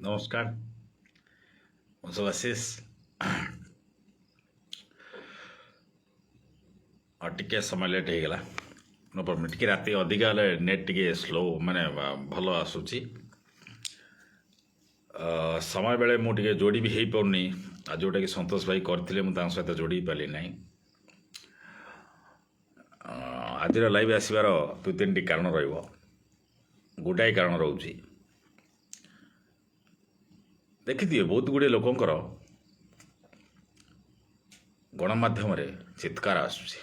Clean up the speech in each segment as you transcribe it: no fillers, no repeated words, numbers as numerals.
नमस्कार ମୁଁ ସୁଭାଶିଷ ଆଉ ଟିକେ ସମୟ ଲେଟ୍ ହେଇଗଲା नो प्रॉब्लम ଟିକେ ରାତି ଅଧିକା ହେଲେ ନେଟ୍ ଟିକେ ସ୍ଲୋ ମାନେ ଭଲ ଆସୁଛି ସମୟ ବେଳେ ମୁଁ ଟିକେ ଯୋଡ଼ି ବି ହେଇପାରୁନି ଆଉ ଯେଉଁଟାକି ସନ୍ତୋଷ ଭାଇ କରିଥିଲେ ମୁଁ ତାଙ୍କ ସହିତ ଯୋଡ଼ି ପାରିଲି ନାହିଁ ଆଜିର ଲାଇଭ୍ ଆସିବାର ଦୁଇ ତିନିଟି କାରଣ ରହିବ ଗୋଟାଏ କାରଣ ରହୁଛି ଦେଖିଥିବେ ବହୁତ ଗୁଡ଼ିଏ ଲୋକଙ୍କର ଗଣମାଧ୍ୟମରେ ଚିତ୍କାର ଆସୁଛି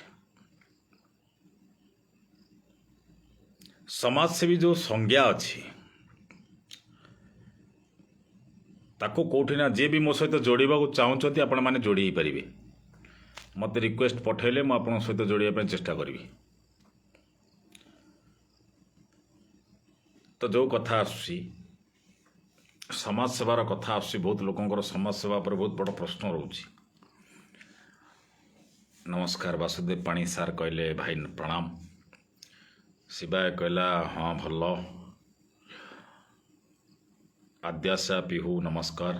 ସମାଜସେବୀ ଯେଉଁ ସଂଜ୍ଞା ଅଛି ତାକୁ କେଉଁଠି ନା ଯିଏ ବି ମୋ ସହିତ ଯୋଡ଼ିବାକୁ ଚାହୁଁଛନ୍ତି ଆପଣମାନେ ଯୋଡ଼ି ହେଇପାରିବେ ମୋତେ ରିକ୍ୱେଷ୍ଟ ପଠାଇଲେ ମୁଁ ଆପଣଙ୍କ ସହିତ ଯୋଡ଼ିବା ପାଇଁ ଚେଷ୍ଟା କରିବି ତ ଯେଉଁ କଥା ଆସୁଛି ସମାଜ ସେବାର କଥା ଆସୁଛି ବହୁତ ଲୋକଙ୍କର ସମାଜ ସେବା ଉପରେ ବହୁତ ବଡ଼ ପ୍ରଶ୍ନ ରହୁଛି ନମସ୍କାର ବାସୁଦେବ ପାଣି ସାର୍ କହିଲେ ଭାଇ ପ୍ରଣାମ ଶିବାୟ କହିଲା ହଁ ଭଲ आद्याशा पिहू नमस्कार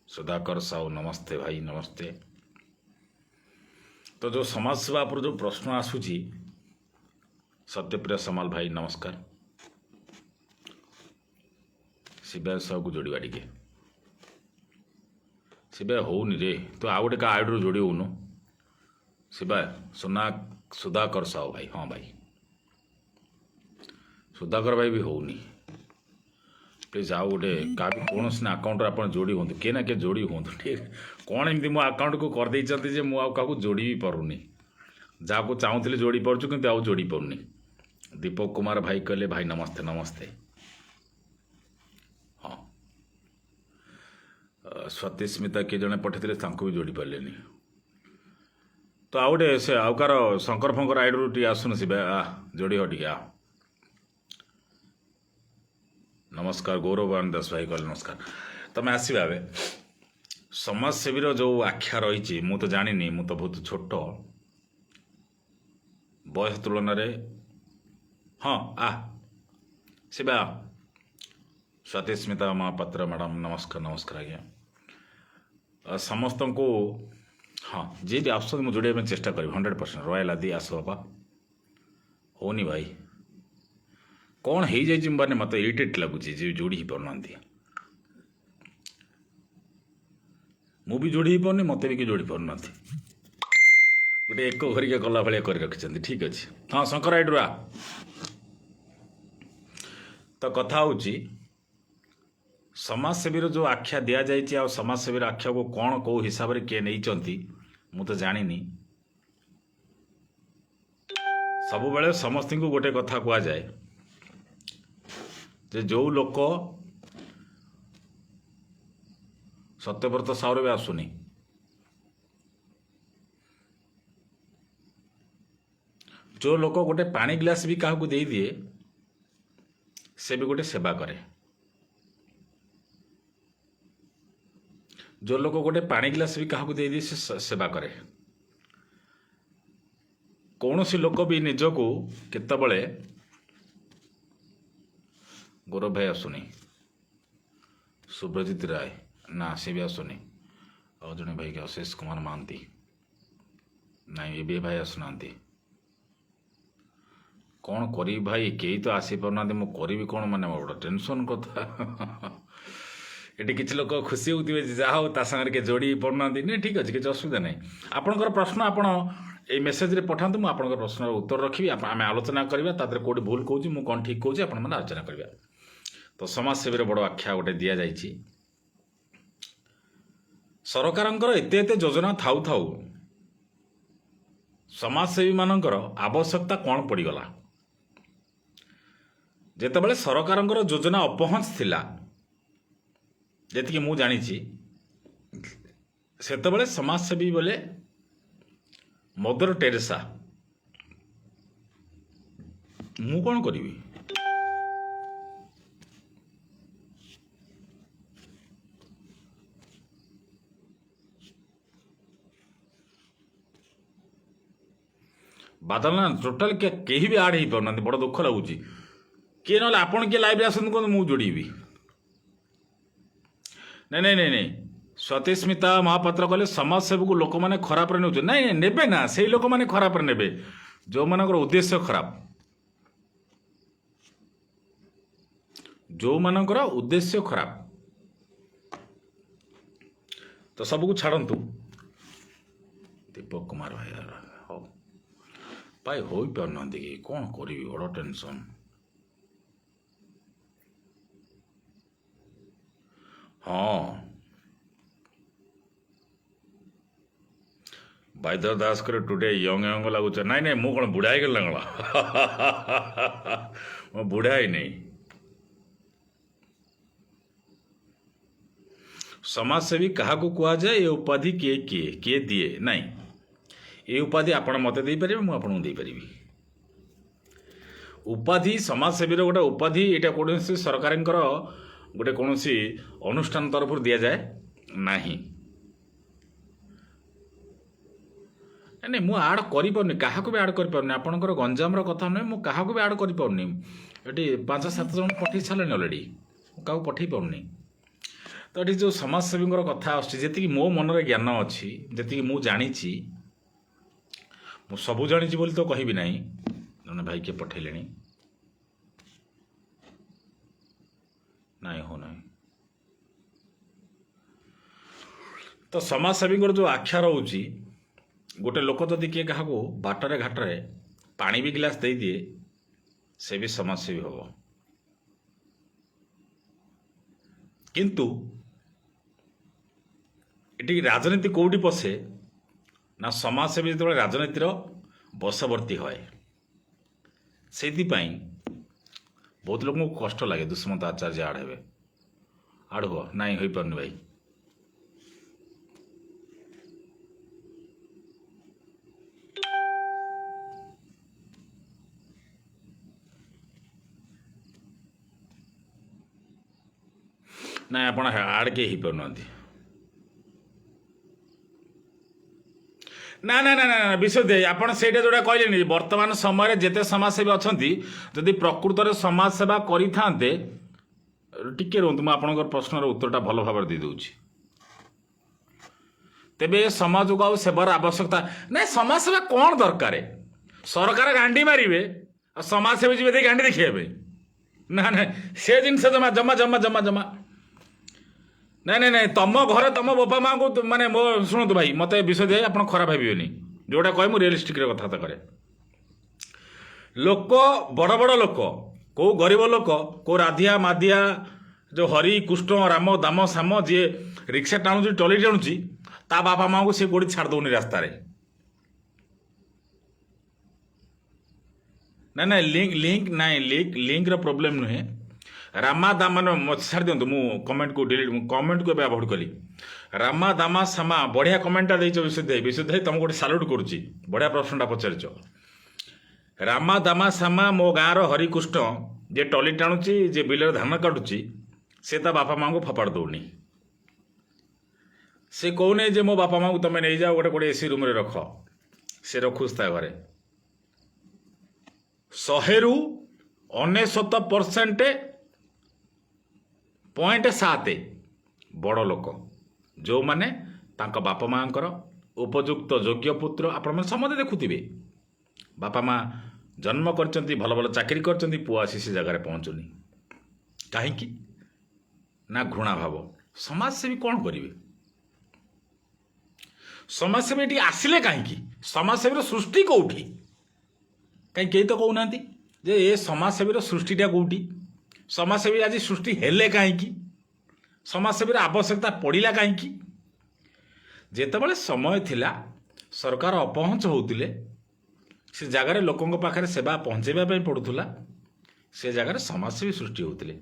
सुधाकर साहू नमस्ते भाई नमस्ते तो जो समाज सेवा पर जो प्रश्न आसूची सत्यप्रिय समाल भाई नमस्कार शिवाय साहू को जोड़ा टे शिवाय होनी रे तो आउ गोटे का आईडी जोड़ी होनु शिवाय सुधाकर साहू भाई हाँ भाई सुधाकर भाई भी होनी प्लीज आउ गोटे क्या कौन ना आकाउंट आप जोड़ी हूँ किए ना किए जोड़ी हूँ ठीक कौन एमती मो आकाउंट को करदे जे मुझे जोड़ी भी पारूनी जहाँ को चाहूली जोड़ी पार्छु कि आउ जोड़ी पारूनी दीपक कुमार भाई कहले भाई नमस्ते नमस्ते हाँ स्वाति स्मिता किए जड़े पठे भी जोड़ी पारे तो आउ गोटे से आउ कार शंकर फंकर आईडी टी आसन सी जोड़ी हो टे आ नमस्कार गौरवान दास भाई कहले नमस्कार तुम आसवा समाजसेवी जो आख्या रही मु तो जानी मु तो बहुत छोट बयस तुलन हाँ शिवा स्वाति स्मिता महापात्र मैडम नमस्कार नमस्कार आज्ञा समस्त को हाँ जी भी आस जोड़े चेष्टा करी 100% रॉयल आदि आस बाबा होनी भाई कौन हो जाए माने मत इरिटेट लगुच जोड़ी पारना मु भी जोड़ी पारनी मत भी किए जोड़ी पारना गोटे एक घरिका गला भाया कर रखिंट ठीक अच्छे हाँ शंकर आईडू आ तो कथा हूँ समाजसेवी जो आख्या दि जाए समाजसेवी आख्या को कौन कौ हिसाब से किए नहीं मु तो जानी सब बेले समस्त को गोटे कथा कह जाए जे जो लोक सत्यव्रत साउर भी आसुनी जो लोक गोटे पानी ग्लास भी क्या दे दिए से भी गोटे सेवा करे जो लोक गोटे पानी ग्लास भी क्या दे दिए से सेवा करे कौन सी लोक भी निजको केतबले गौरव भाई आसुनी सुब्रजित राय ना सी भी आसुनी और जड़े भाई के अशेष कुमार महांती नाई ये भाई आसुना कौन करी भाई कई तो आसी पारना मु करी कौन माने बड़ा टेंशन कथा ये किसी लोक खुशी होते जहाँ ता सागर के जोड़ी पारना नहीं ठीक अच्छे किसी असुविधा नहीं आपणकर प्रश्न आपण ये मेसेज रे पठातु मुझे आपंकर प्रश्न उत्तर रखी आम आलोचना करवा तादर कौट भूल कौच मुझे कौन ठीक कौच आप आलोचना करवा तो समाजसेवी बड़ आख्या गोटे दि जाइए सरकार एत योजना थाउ थाउ समाजसेवी मानकर आवश्यकता कौन पड़गला जितेबाला सरकार योजना अपहंच थिला जी मु जानी से समाजसेवी बोले मदर टेरेसा मु कौन करी बादल ना टोटाल कहीं भी आड हो पारना बड़ दुख लगुच किए ना आपड़ किए लाइव आसतु कहते मुझे जोड़ी ନାଇଁ ନାଇଁ ନାଇଁ ନାଇଁ ସ୍ୱତିସ୍ମିତା ମହାପାତ୍ର କହିଲେ ସମାଜସେବୀକୁ ଲୋକମାନେ ଖରାପରେ ନେଉଛନ୍ତି। ନାଇଁ ନେବେ ନା, ସେଇ ଲୋକମାନେ ଖରାପରେ ନେବେ ଯେଉଁମାନଙ୍କର ଉଦ୍ଦେଶ୍ୟ ଖରାପ, ଯେଉଁମାନଙ୍କର ଉଦ୍ଦେଶ୍ୟ ଖରାପ। ତ ସବୁକୁ ଛାଡ଼ନ୍ତୁ। ଦୀପକ କୁମାର ଭାଇ ହଉ ଭାଇ ହୋଇପାରୁନାହାନ୍ତି କି କ'ଣ କରିବି, ବଡ଼ ଟେନସନ୍। ହଁ ବାଇଧର ଦାସ করে ଟୁଡେ ୟଙ୍ଗ ଲାଗୁଛ। ନାଇଁ ନାଇଁ ମୁଁ କ'ଣ ବୁଢ଼ା ହେଇଗଲି ନା କ'ଣ? ମୁଁ ବୁଢ଼ା ହେଇନାହିଁ। ସମାଜସେବୀ କାହାକୁ କୁହାଯାଏ, ଏ ଉପାଧି କିଏ କିଏ କିଏ ଦିଏ? ନାଇଁ, ଏ ଉପାଧି ଆପଣ ମୋତେ ଦେଇପାରିବେ, ମୁଁ ଆପଣଙ୍କୁ ଦେଇପାରିବି। ଉପାଧି ସମାଜସେବୀର ଗୋଟେ ଉପାଧି, ଏଇଟା କୌଣସି ସରକାରଙ୍କର ଗୋଟେ କୌଣସି ଅନୁଷ୍ଠାନ ତରଫରୁ ଦିଆଯାଏ ନାହିଁ। ନାଇଁ ମୁଁ ଆଡ଼୍ କରିପାରୁନି, କାହାକୁ ବି ଆଡ଼୍ କରିପାରୁନି। ଆପଣଙ୍କର ଗଞ୍ଜାମର କଥା ନୁହେଁ, ମୁଁ କାହାକୁ ବି ଆଡ଼୍ କରିପାରୁନି। ଏଠି 5-7 ଜଣ ପଠେଇ ସାରିଲେଣି ଅଲରେଡ଼ି, ମୁଁ କାହାକୁ ପଠେଇ ପାରୁନି। ତ ଏଠି ଯେଉଁ ସମାଜସେବୀଙ୍କର କଥା ଆସୁଛି, ଯେତିକି ମୋ ମନରେ ଜ୍ଞାନ ଅଛି, ଯେତିକି ମୁଁ ଜାଣିଛି, ମୁଁ ସବୁ ଜାଣିଛି ବୋଲି ତ କହିବି ନାହିଁ। ଜଣେ ଭାଇ କିଏ ପଠେଇଲେଣି, ନାଇଁ ହଉନାହିଁ। ତ ସମାଜସେବୀଙ୍କର ଯେଉଁ ଆଖ୍ୟା ରହୁଛି, ଗୋଟେ ଲୋକ ଯଦି କିଏ କାହାକୁ ବାଟରେ ଘାଟରେ ପାଣି ବି ଗ୍ଲାସ୍ ଦେଇଦିଏ, ସେ ବି ସମାଜସେବୀ ହେବ। କିନ୍ତୁ ଏଠି ରାଜନୀତି କେଉଁଠି ପଶେ ନା, ସମାଜସେବୀ ଯେତେବେଳେ ରାଜନୀତିର ବଶବର୍ତ୍ତୀ ହୁଏ, ସେଇଥିପାଇଁ ବହୁତ ଲୋକଙ୍କୁ କଷ୍ଟ ଲାଗେ। ଦୁଷ୍ମନ୍ତ ଆଚାର୍ଯ୍ୟ ଆଡ଼ ହେବେ, ଆଡ଼ ହୁଅ। ନାଇଁ ହୋଇପାରୁନି ଭାଇ। ନାଇଁ ଆପଣ ଆଡ଼ କେହି ହେଇପାରୁନାହାନ୍ତି। ନା ନା ନା ନା ବିଶୁଦ୍ଧ ଆପଣ ସେଇଟା ଯେଉଁଟା କହିଲେନି, ବର୍ତ୍ତମାନ ସମୟରେ ଯେତେ ସମାଜସେବୀ ଅଛନ୍ତି, ଯଦି ପ୍ରକୃତରେ ସମାଜସେବା କରିଥାନ୍ତେ, ଟିକେ ରୁହନ୍ତୁ, ମୁଁ ଆପଣଙ୍କର ପ୍ରଶ୍ନର ଉତ୍ତରଟା ଭଲ ଭାବରେ ଦେଇଦେଉଛି। ତେବେ ସମାଜକୁ ଆଉ ସେବାର ଆବଶ୍ୟକତା ନାଇଁ। ସମାଜସେବା କ'ଣ ଦରକାର? ସରକାର ଗାଣ୍ଡି ମାରିବେ ଆଉ ସମାଜସେବୀ ଯିବେ ଦେଇ ଗାଣ୍ଡି ଦେଖିବା ପାଇଁ? ନା ନାଇଁ, ସେ ଜିନିଷ ଜମା ଜମା ଜମା ଜମା ଜମା ନାଇଁ ନାଇଁ ନାଇଁ। ତମ ଘରେ ତମ ବାପା ମାଆଙ୍କୁ ମାନେ ମୋ ଶୁଣନ୍ତୁ ଭାଇ, ମୋତେ ବିଷୟ ଦେଇ ଆପଣ ଖରାପ ଭାବିବେନି। ଯେଉଁଟା କହେ ମୁଁ ରିଏଲିଷ୍ଟିକ୍ରେ କଥାବାର୍ତ୍ତା କରେ। ଲୋକ, ବଡ଼ ବଡ଼ ଲୋକ, କେଉଁ ଗରିବ ଲୋକ, କେଉଁ ରାଧିଆ ମାଧିଆ, ଯେଉଁ ହରି କୃଷ୍ଣ ରାମ ଦାମ ସାମ, ଯିଏ ରିକ୍ସା ଟାଣୁଛି, ଟଲି ଟାଣୁଛି, ତା ବାପା ମାଆଙ୍କୁ ସେ କେଉଁଠି ଛାଡ଼ି ଦେଉନି ରାସ୍ତାରେ। ନାଇଁ ନାଇଁ ଲିଙ୍କର ପ୍ରୋବ୍ଲେମ୍ ନୁହେଁ। ରାମା ଦାମା ଛାଡ଼ି ଦିଅନ୍ତୁ, ମୁଁ କମେଣ୍ଟକୁ ଏବେ ଆଭଏଡ଼ କଲି। ରାମା ଦାମା ସାମା, ବଢ଼ିଆ କମେଣ୍ଟଟା ଦେଇଛ ବିଶୁଦ୍ଧ ଭାଇ। ବିଶୁଦ୍ଧ ଭାଇ ତମକୁ ଗୋଟେ ସାଲ୍ୟୁଟ୍ କରୁଛି, ବଢ଼ିଆ ପ୍ରଶ୍ନଟା ପଚାରିଛ। ରାମା ଦାମା ସାମା, ମୋ ଗାଁର ହରିକୃଷ୍ଣ, ଯେ ଟଲି ଟାଣୁଛି, ଯେ ବିଲରେ ଧାନ କାଟୁଛି, ସେ ତା ବାପା ମାଆଙ୍କୁ ଫୋପାଡ଼ି ଦେଉନି। ସେ କହୁନି ଯେ ମୋ ବାପା ମାଆଙ୍କୁ ତମେ ନେଇଯାଅ, ଗୋଟେ ଏସି ରୁମ୍ରେ ରଖ। ସେ ରଖୁଛି ତା ଘରେ। 100ରୁ 99.7 ବଡ଼ ଲୋକ, ଯେଉଁମାନେ ତାଙ୍କ ବାପା ମାଆଙ୍କର ଉପଯୁକ୍ତ ଯୋଗ୍ୟ ପୁତ୍ର। ଆପଣମାନେ ସମସ୍ତେ ଦେଖୁଥିବେ, ବାପା ମା ଜନ୍ମ କରିଛନ୍ତି, ଭଲ ଭଲ ଚାକିରି କରିଛନ୍ତି, ପୁଅ ଆସି ସେ ଜାଗାରେ ପହଞ୍ଚୁନି। କାହିଁକି ନା ଘୃଣା ଭାବ। ସମାଜସେବୀ କ'ଣ କରିବେ? ସମାଜସେବୀ ଏଠି ଆସିଲେ କାହିଁକି? ସମାଜସେବୀର ସୃଷ୍ଟି କେଉଁଠି? କାହିଁ କେହି ତ କହୁନାହାନ୍ତି ଯେ ଏ ସମାଜସେବୀର ସୃଷ୍ଟିଟା କେଉଁଠି? ସମାଜସେବୀ ଆଜି ସୃଷ୍ଟି ହେଲେ କାହିଁକି? ସମାଜସେବୀର ଆବଶ୍ୟକତା ପଡ଼ିଲା କାହିଁକି? ଯେତେବେଳେ ସମୟ ଥିଲା, ସରକାର ଅପହଞ୍ଚ ହେଉଥିଲେ, ସେ ଜାଗାରେ ଲୋକଙ୍କ ପାଖରେ ସେବା ପହଞ୍ଚାଇବା ପାଇଁ ପଡ଼ୁଥିଲା, ସେ ଜାଗାରେ ସମାଜସେବୀ ସୃଷ୍ଟି ହେଉଥିଲେ।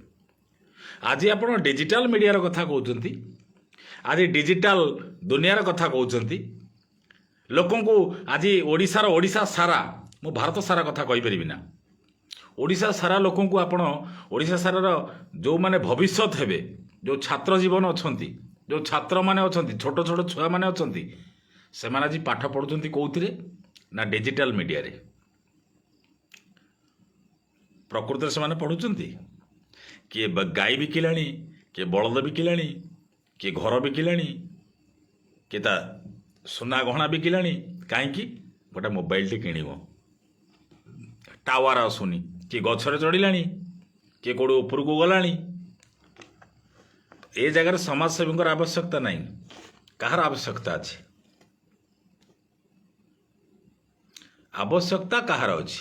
ଆଜି ଆପଣ ଡିଜିଟାଲ ମିଡ଼ିଆର କଥା କହୁଛନ୍ତି, ଆଜି ଡିଜିଟାଲ ଦୁନିଆର କଥା କହୁଛନ୍ତି। ଲୋକଙ୍କୁ ଆଜି ଓଡ଼ିଶା ସାରା, ମୁଁ ଭାରତ ସାରା କଥା କହିପାରିବି ନା, ଓଡ଼ିଶା ସାରା ଲୋକଙ୍କୁ ଆପଣ, ଓଡ଼ିଶା ସାରାର ଯେଉଁମାନେ ଭବିଷ୍ୟତ ହେବେ, ଯେଉଁ ଛାତ୍ର ଜୀବନ ଅଛନ୍ତି, ଯେଉଁ ଛାତ୍ରମାନେ ଅଛନ୍ତି, ଛୋଟ ଛୋଟ ଛୁଆମାନେ ଅଛନ୍ତି, ସେମାନେ ଆଜି ପାଠ ପଢ଼ୁଛନ୍ତି କେଉଁଥିରେ? ନା ଡିଜିଟାଲ ମିଡ଼ିଆରେ। ପ୍ରକୃତରେ ସେମାନେ ପଢ଼ୁଛନ୍ତି? କିଏ ଗାଈ ବିକିଲାଣି, କିଏ ବଳଦ ବିକିଲାଣି, କିଏ ଘର ବିକିଲାଣି, କିଏ ତା ସୁନା ଗହଣା ବିକିଲାଣି। କାହିଁକି? ଗୋଟେ ମୋବାଇଲଟି କିଣିବ। ଟାୱାର ଆସୁନି, କିଏ ଗଛରେ ଚଢ଼ିଲାଣି, କିଏ କେଉଁଠି ଉପରକୁ ଗଲାଣି। ଏ ଜାଗାରେ ସମାଜସେବୀଙ୍କର ଆବଶ୍ୟକତା ନାହିଁ। କାହାର ଆବଶ୍ୟକତା ଅଛି? ଆବଶ୍ୟକତା କାହାର ଅଛି?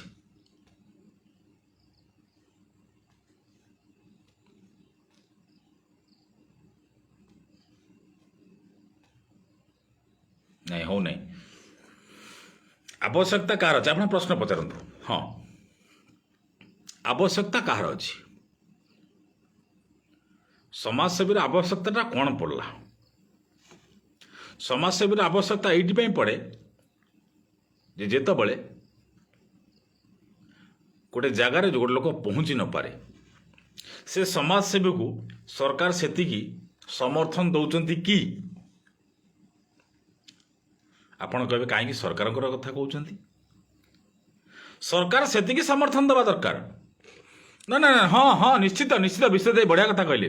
ନାଇଁ, ହଉନାହିଁ। ଆବଶ୍ୟକତା କାହାର ଅଛି? ଆପଣ ପ୍ରଶ୍ନ ପଚାରନ୍ତୁ। ହଁ, ଆବଶ୍ୟକତା କାହାର ଅଛି? ସମାଜସେବୀର ଆବଶ୍ୟକତାଟା କ'ଣ ପଡ଼ିଲା? ସମାଜସେବୀର ଆବଶ୍ୟକତା ଏଇଥିପାଇଁ ପଡ଼େ ଯେ ଯେତେବେଳେ ଗୋଟେ ଜାଗାରେ ଗୋଟେ ଲୋକ ପହଞ୍ଚି ନପାରେ, ସେ ସମାଜସେବୀକୁ ସରକାର ସେତିକି ସମର୍ଥନ ଦେଉଛନ୍ତି କି? ଆପଣ କହିବେ କାହିଁକି ସରକାରଙ୍କର କଥା କହୁଛନ୍ତି? ସରକାର ସେତିକି ସମର୍ଥନ ଦେବା ଦରକାର। ନା ନା ନା, ହଁ ହଁ, ନିଶ୍ଚିତ ନିଶ୍ଚିତ, ବିଷୟ ଦେଇ ବଢ଼ିଆ କଥା କହିଲେ।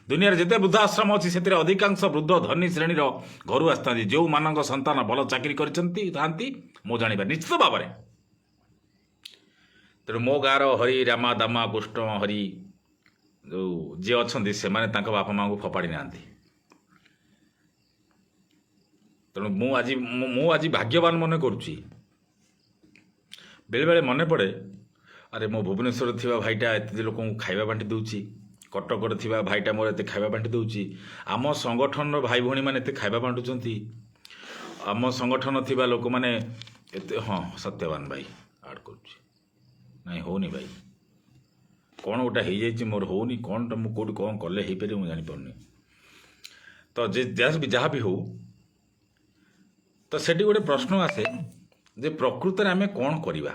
ଦୁନିଆରେ ଯେତେ ବୃଦ୍ଧ ଆଶ୍ରମ ଅଛି ସେଥିରେ ଅଧିକାଂଶ ବୃଦ୍ଧ ଧନୀ ଶ୍ରେଣୀର ଘରୁ ଆସିଥାନ୍ତି, ଯେଉଁମାନଙ୍କ ସନ୍ତାନ ଭଲ ଚାକିରି କରିଛନ୍ତି ଥାନ୍ତି, ମୁଁ ଜାଣିବା ନିଶ୍ଚିତ ଭାବରେ। ତେଣୁ ମୋ ଗାଁର ହରି ରାମା ଦାମା କୃଷ୍ଣ ହରି ଯେଉଁ ଯିଏ ଅଛନ୍ତି ସେମାନେ ତାଙ୍କ ବାପା ମାଆଙ୍କୁ ଫୋପାଡ଼ି ନାହାନ୍ତି। ତେଣୁ ମୁଁ ଆଜି ଭାଗ୍ୟବାନ ମନେ କରୁଛି। ବେଳେବେଳେ ମନେ ପଡ଼େ, ଆରେ ମୋ ଭୁବନେଶ୍ୱରରେ ଥିବା ଭାଇଟା ଏତେ ଲୋକଙ୍କୁ ଖାଇବା ବାଣ୍ଟି ଦେଉଛି, କଟକରେ ଥିବା ଭାଇଟା ମୋର ଏତେ ଖାଇବା ବାଣ୍ଟି ଦେଉଛି, ଆମ ସଂଗଠନର ଭାଇ ଭଉଣୀମାନେ ଏତେ ଖାଇବା ବାଣ୍ଟୁଛନ୍ତି, ଆମ ସଂଗଠନ ଥିବା ଲୋକମାନେ ଏତେ। ହଁ, ସତ୍ୟବାନ ଭାଇ ଆଡ଼୍ କରୁଛି। ନାଇଁ, ହେଉନି ଭାଇ, କ'ଣ ଗୋଟେ ହେଇଯାଇଛି ମୋର, ହେଉନି। କ'ଣଟା ମୁଁ କେଉଁଠି କ'ଣ କଲେ ହେଇପାରିବ ମୁଁ ଜାଣିପାରୁନି। ତ ଯାହା ବି ହେଉ, ତ ସେଠି ଗୋଟେ ପ୍ରଶ୍ନ ଆସେ ଯେ ପ୍ରକୃତରେ ଆମେ କ'ଣ କରିବା?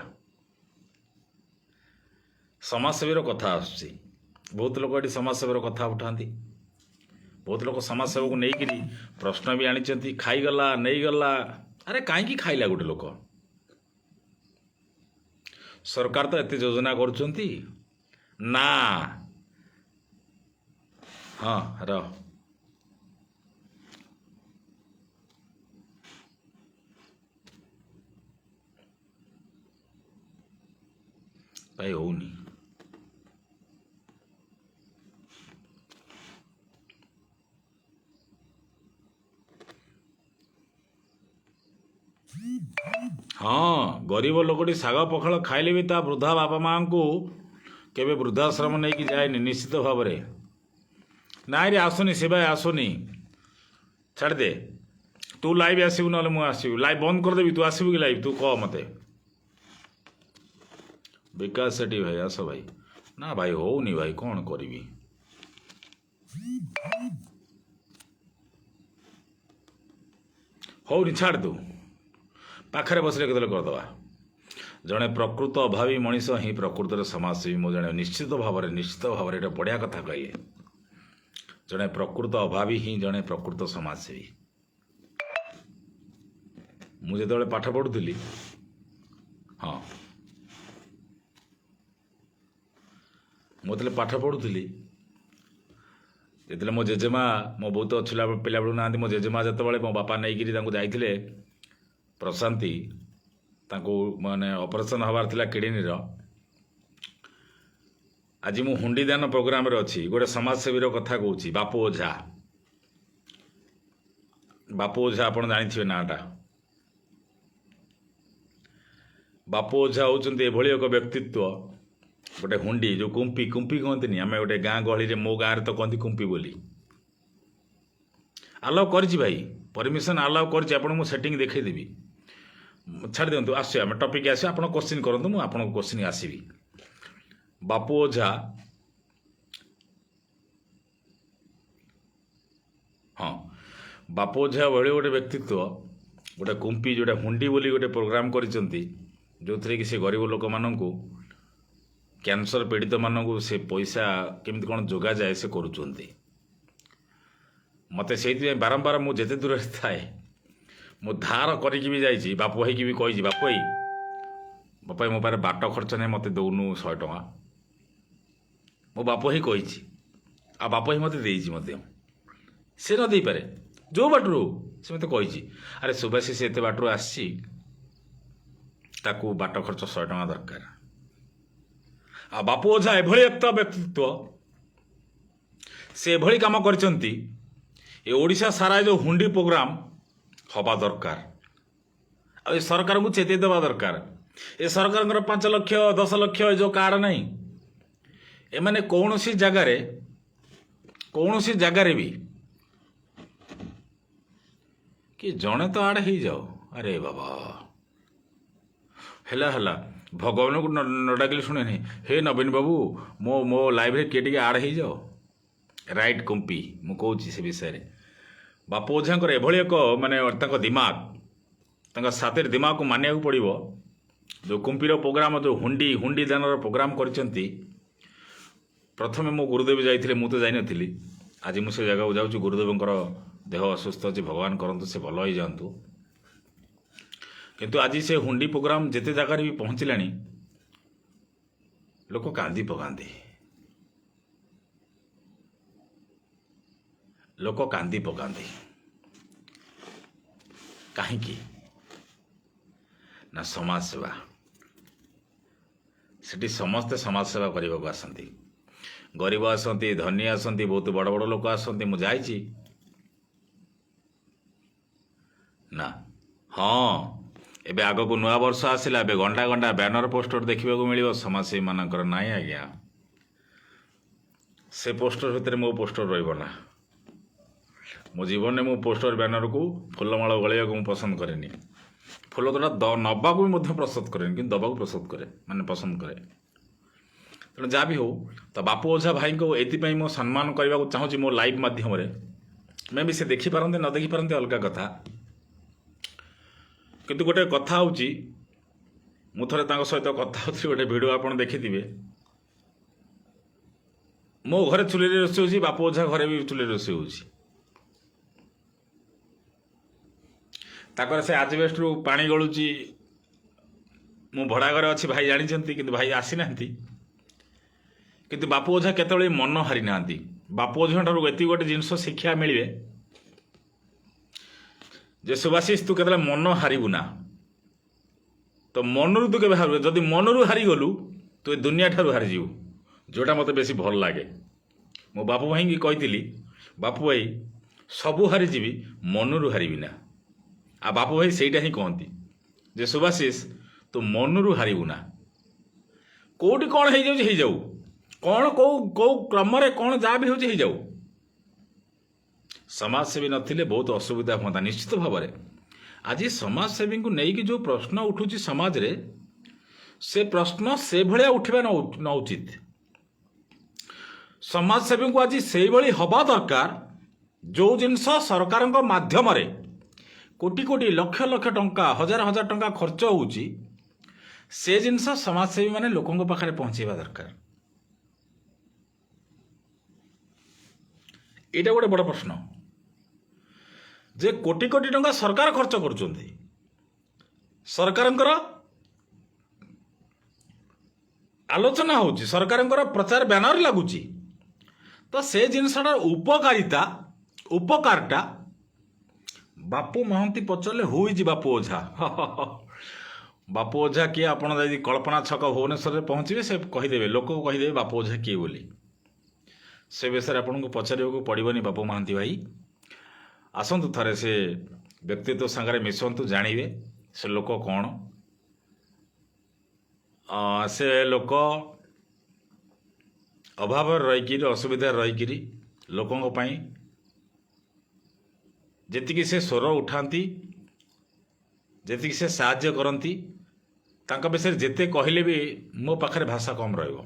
ସମାଜସେବୀର କଥା ଆସୁଛି। ବହୁତ ଲୋକ ଏଠି ସମାଜସେବୀର କଥା ଉଠାନ୍ତି। ବହୁତ ଲୋକ ସମାଜସେବକୁ ନେଇକିରି ପ୍ରଶ୍ନ ବି ଆଣିଛନ୍ତି, ଖାଇଗଲା ନେଇଗଲା। ଆରେ କାହିଁକି ଖାଇଲା ଗୋଟେ ଲୋକ? ସରକାର ତ ଏତେ ଯୋଜନା କରୁଛନ୍ତି ନା। ହଁ, ଭାଇ ହଉନି। ହଁ, ଗରିବ ଲୋକଟି ଶାଗ ପଖାଳ ଖାଇଲେ ବି ତା ବୃଦ୍ଧା ବାପା ମାଆଙ୍କୁ କେବେ ବୃଦ୍ଧାଶ୍ରମ ନେଇକି ଯାଏନି, ନିଶ୍ଚିତ ଭାବରେ। ନାଇଁରେ ଆସୁନି, ସେ ଭାଇ ଆସୁନି, ଛାଡ଼ିଦେ। ତୁ ଲାଇଭ୍ ଆସିବୁ, ନହେଲେ ମୁଁ ଆସିବି। ଲାଇଭ୍ ବନ୍ଦ କରିଦେବି, ତୁ ଆସିବୁ କି ଲାଇଭ୍? ତୁ କହ ମୋତେ। ବିକାଶ ସେଠି ଭାଇ, ଆସ ଭାଇ। ନା ଭାଇ, ହଉନି ଭାଇ, କ'ଣ କରିବି? ହଉନି, ଛାଡ଼। ତୁ ପାଖରେ ବସିଲେ କେତେବେଳେ କରିଦେବା। ଜଣେ ପ୍ରକୃତ ଅଭାବୀ ମଣିଷ ହିଁ ପ୍ରକୃତରେ ସମାଜସେବୀ, ମୁଁ ଜାଣେ। ନିଶ୍ଚିତ ଭାବରେ ଏଇଟା ବଢ଼ିଆ କଥା କହିଲେ। ଜଣେ ପ୍ରକୃତ ଅଭାବୀ ହିଁ ଜଣେ ପ୍ରକୃତ ସମାଜସେବୀ। ମୁଁ ଯେତେବେଳେ ପାଠ ପଢ଼ୁଥିଲି, ହଁ, ମୁଁ ଯେତେବେଳେ ପାଠ ପଢ଼ୁଥିଲି, ଯେତେବେଳେ ମୋ ଜେଜେମା, ମୋ ବୋଉ ତ ପିଲାବେଳୁ ନାହାନ୍ତି, ମୋ ଜେଜେମା ଯେତେବେଳେ ମୋ ବାପା ନେଇକିରି ତାଙ୍କୁ ଯାଇଥିଲେ ପ୍ରଶାନ୍ତି, ତାଙ୍କୁ ମାନେ ଅପରେସନ୍ ହେବାର ଥିଲା କିଡ଼ନୀର। ଆଜି ମୁଁ ହୁଣ୍ଡିଦାନ ପ୍ରୋଗ୍ରାମରେ ଅଛି। ଗୋଟେ ସମାଜସେବୀର କଥା କହୁଛି, ବାପୁ ଓଝା। ବାପୁ ଓଝା ଆପଣ ଜାଣିଥିବେ ନାଁଟା। ବାପୁ ଓଝା ହେଉଛନ୍ତି ଏଭଳି ଏକ ବ୍ୟକ୍ତିତ୍ୱ, ଗୋଟେ ହୁଣ୍ଡି, ଯେଉଁ କୁମ୍ପି କହନ୍ତିନି, ଆମେ ଗୋଟେ ଗାଁ ଗହଳିରେ, ମୋ ଗାଁରେ ତ କହନ୍ତି କୁମ୍ପି ବୋଲି। ଆଲାଉ କରିଛି ଭାଇ, ପରମିସନ୍ ଆଲାଉ କରିଛି। ଆପଣଙ୍କୁ ମୁଁ ସେଟିଂ ଦେଖାଇଦେବି। ଛାଡ଼ି ଦିଅନ୍ତୁ, ଆସୁଛି, ଆମେ ଟପିକ୍ ଆସିବା। ଆପଣ କୋଶ୍ଚିନ୍ କରନ୍ତୁ, ମୁଁ ଆପଣଙ୍କ କୋଶ୍ଚିନ୍ ଆସିବି। ବାପୁ ଓଝା, ହଁ, ବାପୁ ଓଝା ଭଳି ଗୋଟେ ବ୍ୟକ୍ତିତ୍ୱ, ଗୋଟେ କୁମ୍ପି, ଯେଉଁଟା ହୁଣ୍ଡି ବୋଲି ଗୋଟେ ପ୍ରୋଗ୍ରାମ୍ କରିଛନ୍ତି, ଯେଉଁଥିରେ କି ସେ ଗରିବ ଲୋକମାନଙ୍କୁ, କ୍ୟାନ୍ସର ପୀଡ଼ିତମାନଙ୍କୁ ସେ ପଇସା କେମିତି କ'ଣ ଯୋଗାଯାଏ ସେ କରୁଛନ୍ତି। ମୋତେ ସେଇଥିପାଇଁ ବାରମ୍ବାର, ମୁଁ ଯେତେ ଦୂରରେ ଥାଏ, ମୁଁ ଧାର କରିକି ବି ଯାଇଛି, ବାପୁ ଭାଇକି ବି କହିଛି, ବାପୁ ଭାଇ ମୋ ପାଖରେ ବାଟ ଖର୍ଚ୍ଚ ନାହିଁ, ମୋତେ ଦେଉନୁ 100 ଟଙ୍କା। ମୋ ବାପୁ ଭାଇ କହିଛି, ଆଉ ବାପୁ ଭାଇ ମୋତେ ଦେଇଛି ମଧ୍ୟ। ସେ ନ ଦେଇପାରେ ଯେଉଁ ବାଟରୁ ହଉ ସେ ମୋତେ କହିଛି ଆରେ ସୁଭାଷିଷ ଏତେ ବାଟରୁ ଆସିଛି ତାକୁ ବାଟ ଖର୍ଚ୍ଚ 100 ଟଙ୍କା ଦରକାର। ଆଉ ବାପୁ ଓଝା ଏଭଳି ଏକ ବ୍ୟକ୍ତିତ୍ୱ ସେ ଏଭଳି କାମ କରିଛନ୍ତି ଏ ଓଡ଼ିଶା ସାରା ଯେଉଁ ହୁଣ୍ଡି ପ୍ରୋଗ୍ରାମ ହେବା ଦରକାର ଆଉ ଏ ସରକାରଙ୍କୁ ଚେତେଇ ଦେବା ଦରକାର। ଏ ସରକାରଙ୍କର 5 ଲକ୍ଷ 10 ଲକ୍ଷ ଏ ଯେଉଁ କାର୍ଡ଼ ନାହିଁ ଏମାନେ କୌଣସି ଜାଗାରେ ବି କି ଜଣେ ତ ଆଡ଼ ହେଇଯାଉ ଆରେ ବାବା ହେଲା ଭଗବାନଙ୍କୁ ନ ଡାକିଲେ ଶୁଣେନି ହେ ନବୀନ ବାବୁ ମୋ ଲାଇଭରେ କିଏ ଟିକେ ଆଡ଼ ହେଇଯାଅ ରାଇଟ୍ କୁମ୍ପି ମୁଁ କହୁଛି ସେ ବିଷୟରେ। ବାପୁ ଓଝାଙ୍କର ଏଭଳି ଏକ ମାନେ ତାଙ୍କ ଦିମାଗ ତାଙ୍କ ସାଥିର ଦିମାଗକୁ ମାନିବାକୁ ପଡ଼ିବ। ଯେଉଁ କୁମ୍ପିର ପ୍ରୋଗ୍ରାମ ଯେଉଁ ହୁଣ୍ଡି ଦାନର ପ୍ରୋଗ୍ରାମ କରିଛନ୍ତି ପ୍ରଥମେ ମୋ ଗୁରୁଦେବ ଯାଇଥିଲେ ମୁଁ ତ ଯାଇନଥିଲି ଆଜି ମୁଁ ସେ ଜାଗାକୁ ଯାଉଛି ଗୁରୁଦେବଙ୍କର ଦେହ ଅସୁସ୍ଥ ଅଛି ଭଗବାନ କରନ୍ତୁ ସେ ଭଲ ହେଇଯାଆନ୍ତୁ। କିନ୍ତୁ ଆଜି ସେ ହୁଣ୍ଡି ପ୍ରୋଗ୍ରାମ ଯେତେ ଜାଗାରେ ବି ପହଞ୍ଚିଲାଣି ଲୋକ କାନ୍ଦି ପକାନ୍ତି କାହିଁକି ନା ସମାଜ ସେବା ସେଠି ସମସ୍ତେ ସମାଜ ସେବା କରିବାକୁ ଆସନ୍ତି। ଗରିବ ଆସନ୍ତି ଧନୀ ଆସନ୍ତି ବହୁତ ବଡ଼ ବଡ଼ ଲୋକ ଆସନ୍ତି ମୁଁ ଯାଇଛି ନା ହଁ ଏବେ ଆଗକୁ ନୂଆ ବର୍ଷ ଆସିଲା ଏବେ ଘଣ୍ଟା ବ୍ୟାନର ପୋଷ୍ଟର ଦେଖିବାକୁ ମିଳିବ ସମାଜସେବୀ ମାନଙ୍କର। ନାହିଁ ଆଜ୍ଞା ସେ ପୋଷ୍ଟର ଭିତରେ ମୋ ପୋଷ୍ଟର ରହିବ ନା। ମୋ ଜୀବନରେ ମୁଁ ପୋଷ୍ଟର ବ୍ୟାନରକୁ ଫୁଲମାଳ ଗଳେଇବାକୁ ମୁଁ ପସନ୍ଦ କରେନି। ଫୁଲ ତୋଡ଼ା ନେବାକୁ ବି ମଧ୍ୟ ପସନ୍ଦ କରେନି କିନ୍ତୁ ଦେବାକୁ ପସନ୍ଦ କରେ। ତେଣୁ ଯାହା ବି ହଉ ତ ବାପୁ ଓଝା ଭାଇଙ୍କୁ ଏଥିପାଇଁ ମୁଁ ସମ୍ମାନ କରିବାକୁ ଚାହୁଁଛି ମୋ ଲାଇଭ୍ ମାଧ୍ୟମରେ। ମେ ବି ସେ ଦେଖିପାରନ୍ତି ନ ଦେଖିପାରନ୍ତି ଅଲଗା କଥା କିନ୍ତୁ ଗୋଟେ କଥା ହେଉଛି ମୁଁ ଥରେ ତାଙ୍କ ସହିତ କଥା ହେଉଥିଲି ଗୋଟେ ଭିଡ଼ିଓ ଆପଣ ଦେଖିଥିବେ ମୋ ଘରେ ଚୁଲିରେ ରୋଷେଇ ହେଉଛି ବାପୁ ଓଝା ଘରେ ବି ଚୁଲିରେ ରୋଷେଇ ହେଉଛି। ତାଙ୍କର ସେ ଆଜବେଷ୍ଟରୁ ପାଣି ଗଳୁଛି ମୁଁ ଭଡ଼ା ଘରେ ଅଛି ଭାଇ ଜାଣିଛନ୍ତି କିନ୍ତୁ ଭାଇ ଆସିନାହାନ୍ତି। କିନ୍ତୁ ବାପୁ ଓଝା କେତେବେଳେ ମନ ହାରି ନାହାନ୍ତି। ବାପୁ ଓଝା ଠାରୁ ଏତିକି ଗୋଟେ ଜିନିଷ ଶିକ୍ଷା ମିଳିବେ ଯେ ସୁଭାଷିଷ ତୁ କେତେବେଳେ ମନ ହାରିବୁ ନା। ତ ମନରୁ ତୁ କେବେ ହାରିବୁ ଯଦି ମନରୁ ହାରିଗଲୁ ତୁ ଏ ଦୁନିଆ ଠାରୁ ହାରିଯିବୁ ଯେଉଁଟା ମୋତେ ବେଶୀ ଭଲ ଲାଗେ। ମୁଁ ବାପୁ ଭାଇଙ୍କି କହିଥିଲି ବାପୁ ଭାଇ ସବୁ ହାରିଯିବି ମନରୁ ହାରିବି ନା। ଆଉ ବାପୁ ଭାଇ ସେଇଟା ହିଁ କହନ୍ତି ଯେ ସୁଭାଷିଷ ତୁ ମନରୁ ହାରିବୁ ନା। କେଉଁଠି କ'ଣ ହେଇଯାଉଛି ହେଇଯାଉ କ'ଣ କେଉଁ କ୍ରମରେ କ'ଣ ଯାହା ବି ହେଉଛି ହେଇଯାଉ। ସମାଜସେବୀ ନଥିଲେ ବହୁତ ଅସୁବିଧା ହୁଅନ୍ତା ନିଶ୍ଚିତ ଭାବରେ। ଆଜି ସମାଜସେବୀଙ୍କୁ ନେଇକି ଯେଉଁ ପ୍ରଶ୍ନ ଉଠୁଛି ସମାଜରେ ସେ ପ୍ରଶ୍ନ ସେଭଳିଆ ଉଠିବା ନ ଉଚିତ। ସମାଜସେବୀଙ୍କୁ ଆଜି ସେଇଭଳି ହେବା ଦରକାର ଯେଉଁ ଜିନିଷ ସରକାରଙ୍କ ମାଧ୍ୟମରେ କୋଟି କୋଟି ଲକ୍ଷ ଲକ୍ଷ ଟଙ୍କା ହଜାର ହଜାର ଟଙ୍କା ଖର୍ଚ୍ଚ ହେଉଛି ସେ ଜିନିଷ ସମାଜସେବୀ ମାନେ ଲୋକଙ୍କ ପାଖରେ ପହଞ୍ଚାଇବା ଦରକାର। ଏଇଟା ଗୋଟେ ବଡ଼ ପ୍ରଶ୍ନ ଯେ କୋଟି କୋଟି ଟଙ୍କା ସରକାର ଖର୍ଚ୍ଚ କରୁଛନ୍ତି ସରକାରଙ୍କର ଆଲୋଚନା ହେଉଛି ସରକାରଙ୍କର ପ୍ରଚାର ବ୍ୟାନର ଲାଗୁଛି ତ ସେ ଜିନିଷଟାର ଉପକାରଟା ବାପୁ ମହାନ୍ତି ପଚାରିଲେ ହୋଇଛି ବାପୁ ଓଝା। ବାପୁ ଓଝା କିଏ ଆପଣ ଯଦି କଳ୍ପନା ଛକ ଭୁବନେଶ୍ୱରରେ ପହଞ୍ଚିବେ ସେ କହିଦେବେ ଲୋକ କହିଦେବେ ବାପୁ ଓଝା କିଏ ବୋଲି। ସେ ବିଷୟରେ ଆପଣଙ୍କୁ ପଚାରିବାକୁ ପଡ଼ିବନି ବାପୁ ମହାନ୍ତି ଭାଇ। ଆସନ୍ତୁ ଥରେ ସେ ବ୍ୟକ୍ତିତ୍ୱ ସାଙ୍ଗରେ ମିଶନ୍ତୁ ଜାଣିବେ ସେ ଲୋକ କ'ଣ। ସେ ଲୋକ ଅଭାବରେ ରହିକିରି ଅସୁବିଧାରେ ରହିକିରି ଲୋକଙ୍କ ପାଇଁ ଯେତିକି ସେ ସ୍ୱର ଉଠାନ୍ତି ଯେତିକି ସେ ସାହାଯ୍ୟ କରନ୍ତି ତାଙ୍କ ବିଷୟରେ ଯେତେ କହିଲେ ବି ମୋ ପାଖରେ ଭାଷା କମ୍ ରହିବ।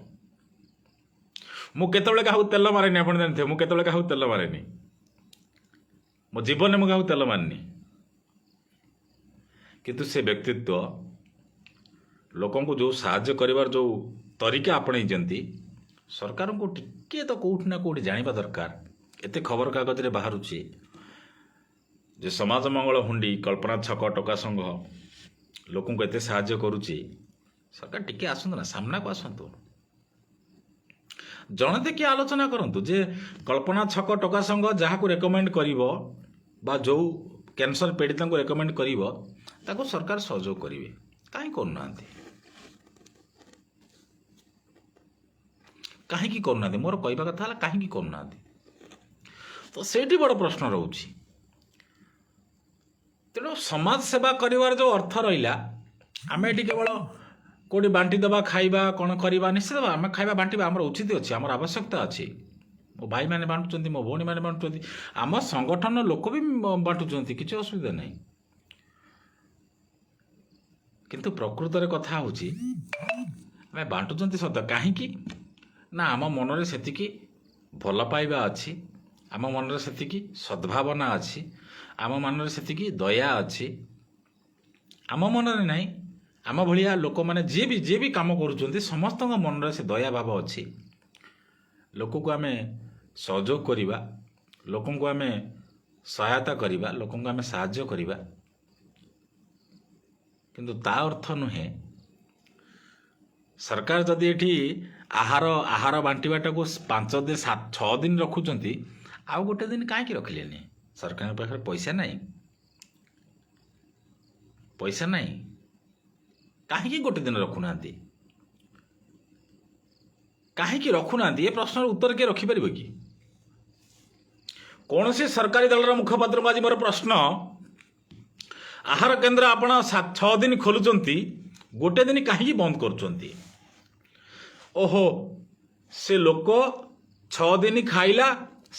ମୁଁ କେତେବେଳେ କାହାକୁ ତେଲ ମାରେନି ଆପଣ ଜାଣିଥିବେ ମୁଁ କେତେବେଳେ କାହାକୁ ତେଲ ମାରେନି ମୋ ଜୀବନରେ ମୁଁ କାହାକୁ ତେଲ ମାରିନି। କିନ୍ତୁ ସେ ବ୍ୟକ୍ତିତ୍ୱ ଲୋକଙ୍କୁ ଯେଉଁ ସାହାଯ୍ୟ କରିବାର ଯେଉଁ ତରିକା ଆପଣେଇଛନ୍ତି ସରକାରଙ୍କୁ ଟିକିଏ ତ କେଉଁଠି ନା କେଉଁଠି ଜାଣିବା ଦରକାର। ଏତେ ଖବରକାଗଜରେ ବାହାରୁଛି ଯେ ସମାଜ ମଙ୍ଗଳ ହୁଣ୍ଡି କଳ୍ପନା ଛକ ଟକା ସଂଘ ଲୋକଙ୍କୁ ଏତେ ସାହାଯ୍ୟ କରୁଛି ସରକାର ଟିକେ ଆସନ୍ତୁ ନା ସାମ୍ନାକୁ ଆସନ୍ତୁ। ଜଣେ ଦେଖି ଆଲୋଚନା କରନ୍ତୁ ଯେ କଳ୍ପନା ଛକ ଟୋକା ସଂଘ ଯାହାକୁ ରେକମେଣ୍ଡ କରିବ ବା ଯେଉଁ କ୍ୟାନ୍ସର ପୀଡ଼ିତଙ୍କୁ ରେକମେଣ୍ଡ କରିବ ତାକୁ ସରକାର ସହଯୋଗ କରିବେ। କାହିଁ କରୁନାହାନ୍ତି? କାହିଁକି କରୁନାହାନ୍ତି? ମୋର କହିବା କଥା ହେଲା କାହିଁକି କରୁନାହାନ୍ତି? ତ ସେଇଠି ବଡ଼ ପ୍ରଶ୍ନ ରହୁଛି। ତେଣୁ ସମାଜ ସେବା କରିବାର ଯେଉଁ ଅର୍ଥ ରହିଲା, ଆମେ ଏଠି କେବଳ କେଉଁଠି ବାଣ୍ଟି ଦେବା, ଖାଇବା କ'ଣ କରିବା, ନିଶ୍ଚିତ ଆମେ ଖାଇବା ବାଣ୍ଟିବା, ଆମର ଉଚିତ ଅଛି, ଆମର ଆବଶ୍ୟକତା ଅଛି। ମୋ ଭାଇମାନେ ବାଣ୍ଟୁଛନ୍ତି, ମୋ ଭଉଣୀମାନେ ବାଣ୍ଟୁଛନ୍ତି, ଆମ ସଂଗଠନ ଲୋକ ବି ବାଣ୍ଟୁଛନ୍ତି, କିଛି ଅସୁବିଧା ନାହିଁ। କିନ୍ତୁ ପ୍ରକୃତରେ କଥା ହେଉଛି ଆମେ ବାଣ୍ଟୁଛନ୍ତି ସତ, କାହିଁକି ନା ଆମ ମନରେ ସେତିକି ଭଲ ପାଇବା ଅଛି, ଆମ ମନରେ ସେତିକି ସଦ୍ଭାବନା ଅଛି, ଆମ ମନରେ ସେତିକି ଦୟା ଅଛି। ଆମ ମନରେ ନାହିଁ, ଆମ ଭଳିଆ ଲୋକମାନେ ଯିଏ ବି କାମ କରୁଛନ୍ତି ସମସ୍ତଙ୍କ ମନରେ ସେ ଦୟା ଭାବ ଅଛି। ଲୋକକୁ ଆମେ ସହଯୋଗ କରିବା, ଲୋକଙ୍କୁ ଆମେ ସହାୟତା କରିବା, ଲୋକଙ୍କୁ ଆମେ ସାହାଯ୍ୟ କରିବା। କିନ୍ତୁ ତା ଅର୍ଥ ନୁହେଁ ସରକାର ଯଦି ଏଠି ଆହାର ବାଣ୍ଟିବାଟାକୁ 5 ଦିନ 6 ଦିନ ରଖୁଛନ୍ତି, ଆଉ ଗୋଟେ ଦିନ କାହିଁକି ରଖିଲେନି? ସରକାରଙ୍କ ପାଖରେ ପଇସା ନାହିଁ, କାହିଁକି ଗୋଟେ ଦିନ ରଖୁନାହାନ୍ତି? କାହିଁକି ରଖୁନାହାନ୍ତି? ଏ ପ୍ରଶ୍ନର ଉତ୍ତର କିଏ ରଖିପାରିବ କି? କୌଣସି ସରକାରୀ ଦଳର ମୁଖପାତ୍ରଙ୍କୁ ଆଜି ମୋର ପ୍ରଶ୍ନ, ଆହାର କେନ୍ଦ୍ର ଆପଣ 6 ଦିନ ଖୋଲୁଛନ୍ତି, ଗୋଟେ ଦିନ କାହିଁକି ବନ୍ଦ କରୁଛନ୍ତି? ଓହୋ, ସେ ଲୋକ 6 ଦିନ ଖାଇଲା,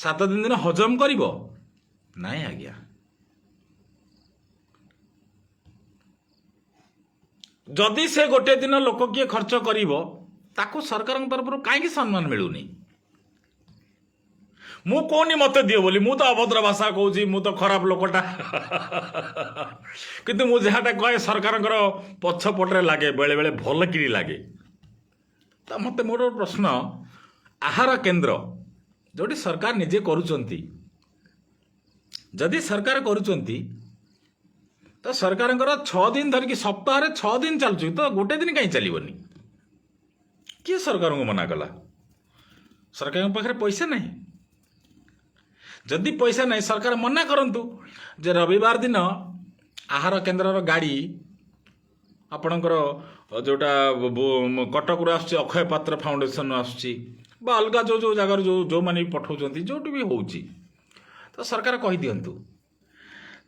7 ଦିନ ହଜମ କରିବ? ନାଇଁ ଆଜ୍ଞା, ଯଦି ସେ ଗୋଟେ ଦିନ ଲୋକ କିଏ ଖର୍ଚ୍ଚ କରିବ, ତାକୁ ସରକାରଙ୍କ ତରଫରୁ କାହିଁକି ସମ୍ମାନ ମିଳୁନି? ମୁଁ କହୁନି ମତେ ଦିଅ ବୋଲି, ମୁଁ ତ ଅଭଦ୍ର ଭାଷା କହୁଛି, ମୁଁ ତ ଖରାପ ଲୋକଟା କିନ୍ତୁ ମୁଁ ଯାହାଟା କହେ ସରକାରଙ୍କର ପଛପଟରେ ଲାଗେ, ବେଳେବେଳେ ଭଲକିରି ଲାଗେ। ତ ମୋତେ ମୋର ପ୍ରଶ୍ନ, ଆହାର କେନ୍ଦ୍ର ଯେଉଁଠି ସରକାର ନିଜେ କରୁଛନ୍ତି, ଯଦି ସରକାର କରୁଛନ୍ତି ତ ସରକାରଙ୍କର 6 ଦିନ ଧରିକି ସପ୍ତାହରେ 6 ଦିନ ଚାଲୁଛି, ତ ଗୋଟେ ଦିନ କାହିଁ ଚାଲିବନି? କିଏ ସରକାରଙ୍କୁ ମନା କଲା? ସରକାରଙ୍କ ପାଖରେ ପଇସା ନାହିଁ। ଯଦି ପଇସା ନାହିଁ, ସରକାର ମନା କରନ୍ତୁ ଯେ ରବିବାର ଦିନ ଆହାର କେନ୍ଦ୍ରର ଗାଡ଼ି ଆପଣଙ୍କର ଯେଉଁଟା କଟକରୁ ଆସୁଛି, ଅକ୍ଷୟ ପାତ୍ର ଫାଉଣ୍ଡେସନ ଆସୁଛି, ବା ଅଲଗା ଯେଉଁ ଜାଗାରୁ ଯେଉଁମାନେ ବି ପଠାଉଛନ୍ତି, ଯେଉଁଠି ବି ହେଉଛି, ତ ସରକାର କହିଦିଅନ୍ତୁ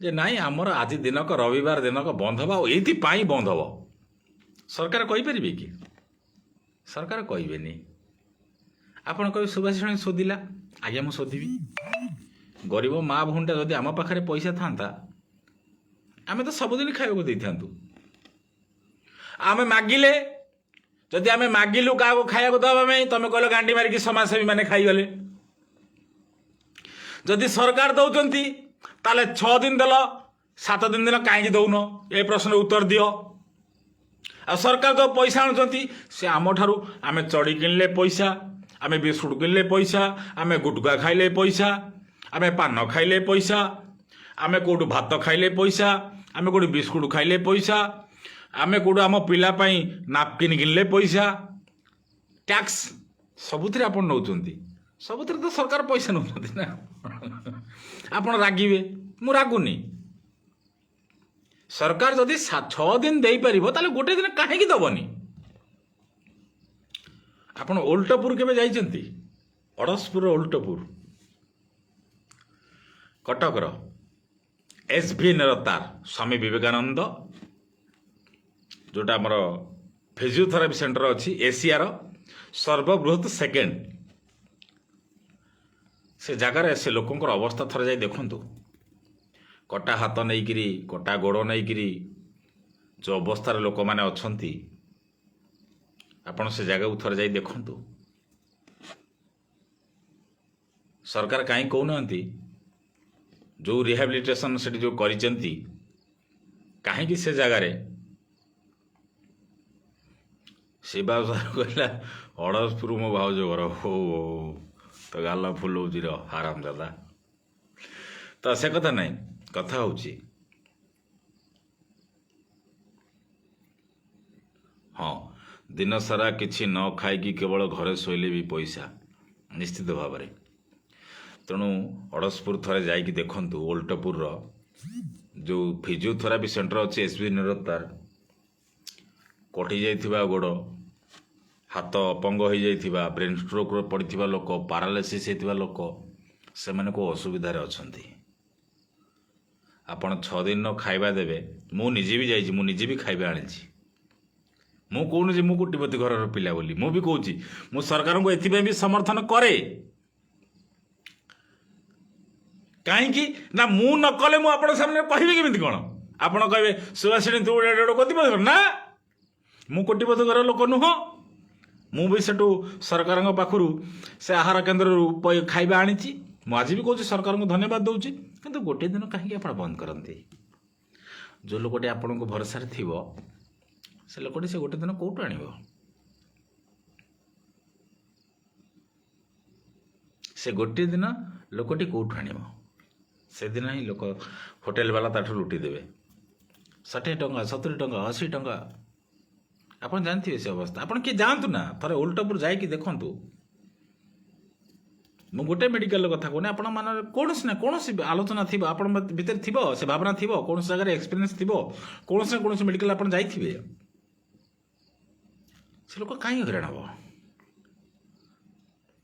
ଯେ ନାଇଁ ଆମର ଆଜି ଦିନକ ରବିବାର ଦିନକ ବନ୍ଦ ହେବ, ଆଉ ଏଇଥିପାଇଁ ବନ୍ଦ ହେବ। ସରକାର କହିପାରିବେ କି? ସରକାର କହିବେନି। ଆପଣ କହିବେ ସୁଭାଷିଣୀ ଶୋଧିଲା, ଆଜ୍ଞା ମୁଁ ଶୋଧିବି। ଗରିବ ମା ଭଉଣୀଟା ଯଦି ଆମ ପାଖରେ ପଇସା ଥାନ୍ତା, ଆମେ ତ ସବୁଦିନ ଖାଇବାକୁ ଦେଇଥାନ୍ତୁ। ଆମେ ମାଗିଲେ, ଯଦି ଆମେ ମାଗିଲୁ କାହାକୁ ଖାଇବାକୁ ଦେବା ପାଇଁ, ତମେ କହିଲ ଗାଣ୍ଡି ମାରିକି ସମାଜସେବୀ ମାନେ ଖାଇଗଲେ। ଯଦି ସରକାର ଦଉଛନ୍ତି ତାହେଲେ 6 ଦିନ ଦେଲ, 7 ଦିନ କାହିଁକି ଦଉନ? ଏ ପ୍ରଶ୍ନର ଉତ୍ତର ଦିଅ। ଆଉ ସରକାର ତ ପଇସା ଆଣୁଛନ୍ତି, ସେ ଆମଠାରୁ, ଆମେ ଚଡ଼ି କିଣିଲେ ପଇସା, ଆମେ ବିସ୍କୁଟ କିଣିଲେ ପଇସା, ଆମେ ଗୁଟକା ଖାଇଲେ ପଇସା, ଆମେ ପାନ ଖାଇଲେ ପଇସା, ଆମେ କେଉଁଠୁ ଭାତ ଖାଇଲେ ପଇସା, ଆମେ କେଉଁଠୁ ବିସ୍କୁଟ ଖାଇଲେ ପଇସା, ଆମେ କେଉଁଠୁ ଆମ ପିଲା ପାଇଁ ନାପକିନ୍ କିଣିଲେ ପଇସା। ଟ୍ୟାକ୍ସ ସବୁଥିରେ ଆପଣ ନେଉଛନ୍ତି, ସବୁଥିରେ ତ ସରକାର ପଇସା ନେଉଛନ୍ତି ନା। ଆପଣ ରାଗିବେ, ମୁଁ ରାଗୁନି। ସରକାର ଯଦି 6 ଦିନ ଦେଇପାରିବ, ତାହେଲେ ଗୋଟେ ଦିନ କାହିଁକି ଦେବନି? ଆପଣ ଓଲ୍ଟପୁର କେବେ ଯାଇଛନ୍ତି? ଅଡ଼ଶପୁରର ଓଲ୍ଟପୁର, କଟକର SVNର ତାର ସ୍ୱାମୀ ବିବେକାନନ୍ଦ, ଯେଉଁଟା ଆମର ଫିଜିଓଥେରାପି ସେଣ୍ଟର ଅଛି, ଏସିଆର ସର୍ବବୃହତ ସେକେଣ୍ଡ, ସେ ଜାଗାରେ ସେ ଲୋକଙ୍କର ଅବସ୍ଥା ଥରେ ଯାଇ ଦେଖନ୍ତୁ। କଟା ହାତ ନେଇକିରି, କଟା ଗୋଡ଼ ନେଇକିରି ଯେଉଁ ଅବସ୍ଥାରେ ଲୋକମାନେ ଅଛନ୍ତି, ଆପଣ ସେ ଜାଗାକୁ ଥରେ ଯାଇ ଦେଖନ୍ତୁ। ସରକାର କାହିଁ କହୁନାହାନ୍ତି ଯେଉଁ ରିହାବିଲିଟେସନ୍ ସେଠି ଯେଉଁ କରିଛନ୍ତି, କାହିଁକି ସେ ଜାଗାରେ ସେ ଭାଉଜ କହିଲା ଅଡ଼ଶପୁର ମୋ ଭାଉଜ ଘର, ହଉ ତ ଗାଲ ଫୁଲଉଛି ର ହାରାମ ଦାଦା। ତ ସେ କଥା ନାହିଁ, କଥା ହେଉଛି ହଁ, ଦିନସାରା କିଛି ନ ଖାଇକି କେବଳ ଘରେ ଶୋଇଲେ ବି ପଇସା, निश्चित भाव में। तेणु अड़सपुर थरे जाइए देखु ओल्टपुर जो फिजियोथेरापी सेंटर अच्छे एसबी निरतार कटि जाइथिबा गोड़ हाथ अपंग हो जाइथिबा ब्रेन स्ट्रोक पड़िथिबा लोक पारालिसिस होइथिबा लोक से माने को असुविधार अछंती। आपण 6 दिन खाइबा देबे मु निजे भी जाइछि मु निजे भी खाइबा आनिछि मु कहूँ जे मु कोटिपति घर पिला बोली मु भी कहूँ मु सरकार को एथि भी समर्थन करे कहीं ना मु न कले मु आपण सामने कहबे केमिति कोन आपण कहबे सुभाषिनी तू कोटिपति घर ना मु कोटिपति घर लोक नुह मु भी सेटू सरकार पाखु से आहार केन्द्र खाइबा आनिछि मु आज भी कहूँ सरकार को धन्यवाद दूची किंतु गोटे दिन कहीं आप बंद करते जो लोकटे आपण को भरोसा थिबो से लोकटी से गोटे दिन कौटू आनिब से गोटे दिन लोकटी कौटू आनिब से दिन ही लोक होटेल वाला ताठू लुटी देवे 60 टंका 70 टंका 80 टंका आपन जानथिबे से अवस्था आपन के जानतु ना थरे ओल्टपुर जाई कि देखंतु मु गोटे मेडिकल कथा कहूँ आपण मान कौन ना कौन आलोचना थी आपण भितर थी से भावना थी कौन जगह एक्सपीरियंस थी कौन ना कौन मेडिकल आप जाइए से लोक कहीं हईराण हम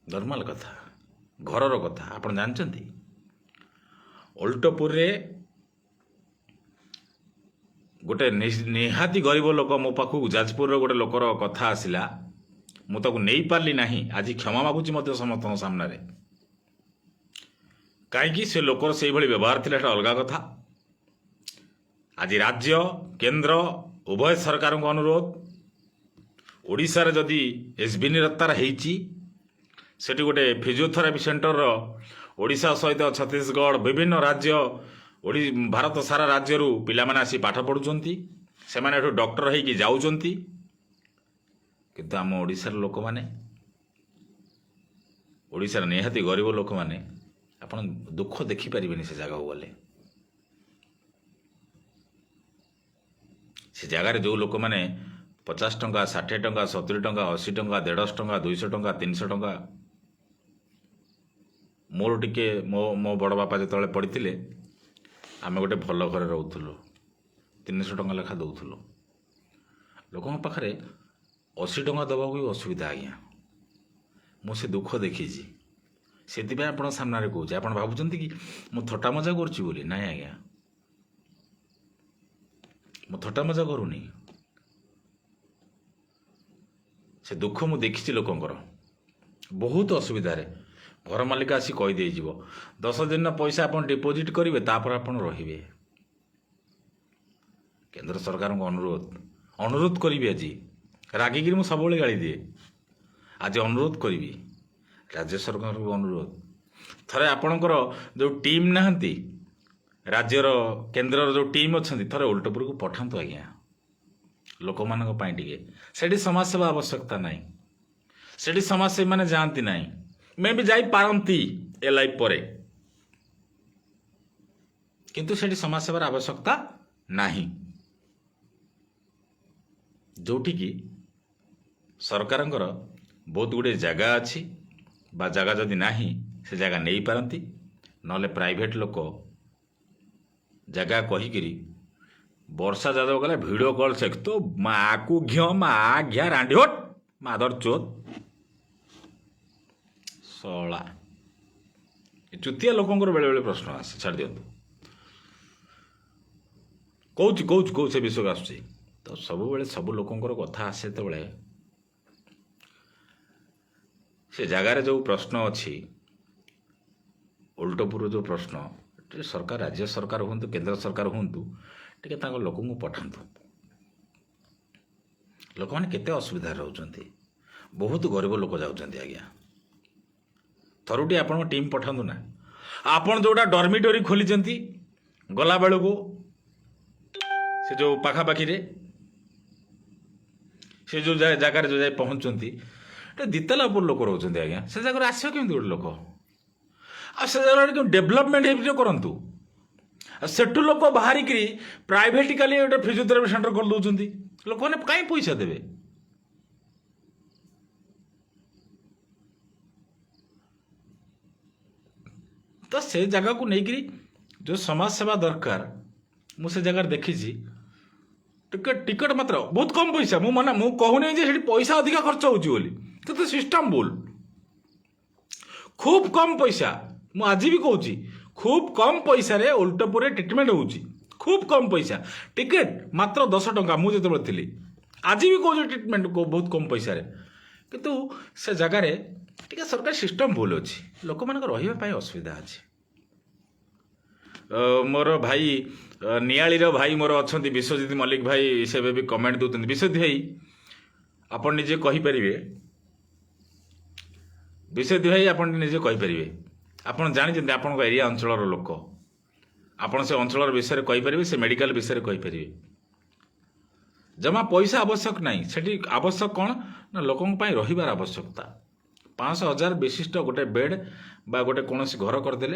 नॉर्मल कथा घर कथा आप जानते ओल्टपुर रे गोटे निहाती गरीब लोक मो पाखु जाजपुर गोटे लोकर कथा आसला मु ताकू नहीं पारली नहीं आज क्षमा मागुची मध्य समस्त सामने कहीं से लोकर से व्यवहार थिला अलग कथा आज राज्य केंद्र उभय सरकार को अनुरोध ओडिशा रे जदि एसबी निरतार होती सेठी गोटे फिजियोथेरापी सेंटर ओडिशा सहित छत्तीसगढ़ विभिन्न राज्य भारत सारा राज्य पिला माने आसी पाठ पढ़ुचंती से माने डॉक्टर होइकी जाउचंती किंतु आम ओडिशार लोक माने ओडिशार निहाती गरीब लोक माने आपण दुख देखि पारिबेनी से जगह गले से जगार जो लोक मैंने 50 टंका 60 टंका 70 टंका 80 टंका 150 टंका 200 टंका 300 टंका मोर टिके मो बड़ बापा जो पड़ते आम गोटे भल घर रोलु 300 टंका लेखा दौलु लोक पाखे 80 टंका दबा भी असुविधा आज्ञा मुझे दुख देखी से आप सामने कहे आप भावुं कि मुझे थट्टा मजा करुँच ना आज्ञा मु थट्टा मजा करूनी से दुख मु देखी लोकंर बहुत असुविधा घर मालिक आसी कहीदे 10 दिन पैसा आप डिपोजिट करेंगे तापर आप रे केंद्र सरकार को अनुरोध करी आज रागिकी मुझे सब गाड़ी दिए आज अनुरोध करी राज्य सरकार को अनुरोध थरे आपणकर जो टीम नहांती राज्यर केन्द्र जो टीम अच्छा थोड़े ओल्टपुर को पठातु आज्ञा लोक मान टे समाजसेवा आवश्यकता ना से समाजसेवी मैंने जाती ना मैं भी जापारती ए लाइफ पर किंतु से समाजसेवार आवश्यकता नहीं जोटि की सरकार बहुत गुड़े जगह अच्छी बा जगह जदि नहीं से जगह नहीं पारती नले प्राइवेट लोक जगह कहीकि वर्षा जादव गला वीडियो कॉल से तो माँ को घियो माँ घिया रांडी हट माधर चोत सला चुतिया लोकंर बेले बेले प्रश्न आसे छाड़ दियंतु कौच से विषय आसुची तो सब बेले सब लोकंर कथा आसे तो बेले से जगार जो प्रश्न अच्छी ओल्टपुर जो प्रश्न सरकार राज्य सरकार हूँ केंद्र सरकार हूँ टे लोक पठातु लोक मैंने केते असुविधा रोचंती बहुत गरीब लोक जाउचंती आज्ञा थरुटी आपण टीम पठातु ना आपण जोटा डर्मिटोरी खोली गला बेलू को से जो पाखापाखि से जो जगार जो जाए पहुँचती दिताला उपर लोक रोचंती आज्ञा से जगह आस गोटे लोक आ से जगह डेभलपमेंट करंतु सेठू लोक बाहरिक प्राइवेटिकाली गोटे फिजियोथेरापी सेंटर कर दौरान लोक मैंने कहीं पैसा देवे तो से जगह को लेकिरी जो समाज सेवा दरकार मुझे जगार देखी टिकट टिकट मात्र बहुत कम पैसा मु कहूनी जे पैसा अधिका खर्च हो सिस्टम भूल खूब कम पैसा मु आज भी कहूँ खूब कम पैसा रे उल्टपुर ट्रिटमेंट हो खूब कम पैसा टिकेट मात्र 10 टंका मुझे थी आज भी कहूँ ट्रिटमेंट को बहुत कम पैसा किंतु से जगार टे सरकार सिस्टम भूल अच्छी लोक मान रही असुविधा अच्छी मोर भाई नियालीर भाई मोर अच्छा विश्वजित मल्लिक भाई से भी कमेंट दूसरी विश्वजित भाई आप निजे कहींपर विश्वजित भाई आप निजे कहींपर आप जानते आपण एरिया अंचल लोक आप से अंचल विषय कहींपर से मेडिकल विषय कहींपर जमा पैसा आवश्यक नहीं सेठी आवश्यक कौन ना लोकों रहिबार आवश्यकता 5,000 विशिष्ट गोटे बेड बा गोटे कौन घर करदे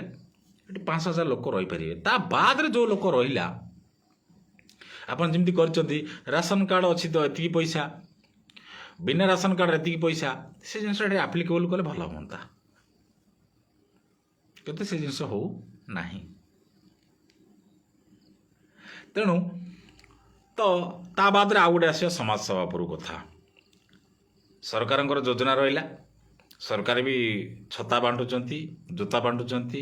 5,000 लोक रहीपर ता बाद जो लोक रहा आपन जमी कर राशन कार्ड अच्छी तो एति पैसा बिना राशन कार्ड एति पैसा से जिनस आप्लिकेबल कले भल हाँ किंतु से जिनस हो नहीं तेणु तो ता बाद आउ गोटे आस समाज सेवा पर कथा सरकार योजना रहा सरकार भी छता बांटुंट जोता बांटुंट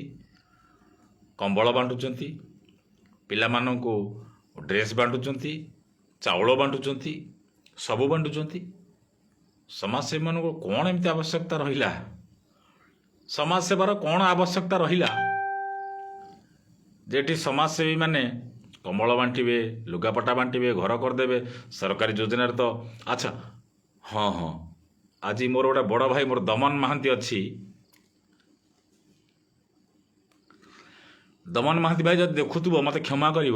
कंबल बांटुंट पिला मानू ड्रेस बांटुंट चाउल बांटुंट सबू बांटुंट समाजसेवी मान कौन एमती आवश्यकता रहा समाजसेवार कौन आवश्यकता रहा जेठी समाजसेवी माने कंबल बांटे लुगापटा बांटे घर करदे सरकारी योजन तो अच्छा हाँ हाँ आज मोर गोटे बड़ भाई मोर दमन महांती अच्छी दमन महांती भाई जब देखुव मत क्षमा कर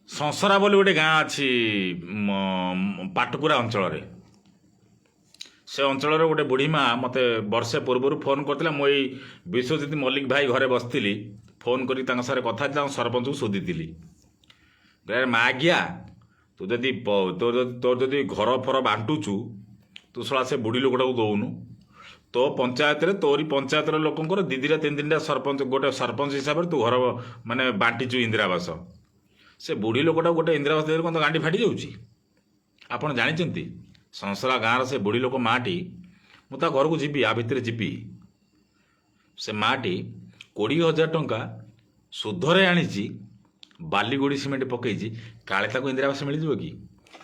संसरा बोली गोटे गाँ अच्छी पाटकुरा अंचल से अंचल गोटे बुढ़ी माँ मत वर्षे पूर्व फोन करता मुझे विश्वजित मल्लिक भाई घरे बसती फोन करी कथा सरपंच को शोधी माँ आज्ञा तू जदि तोर जदि घर फर बांटुचु तू शला से बुढ़ी लोकटा को दौनु तो पंचायत रे तोरी पंचायत लोकंर दीदीरा 3-3टा सरपंच गोटे सरपंच हिसाब से तू घर माने बांटीचु इंदिरावास से बुढ़ी लोकटा गोटे इंदिरावास दे कौन गांडी फाटी जाऊँगी आपड़ जानते संसरा गाँव से बुढ़ी लोक माटी मुझे घर को जीवी आ भितर जीवी से माटी 20,000 टंका सुधरे आनी बालीगुड़ी सीमेंट पकई काले ताको इंदिरावास मिल जाए कि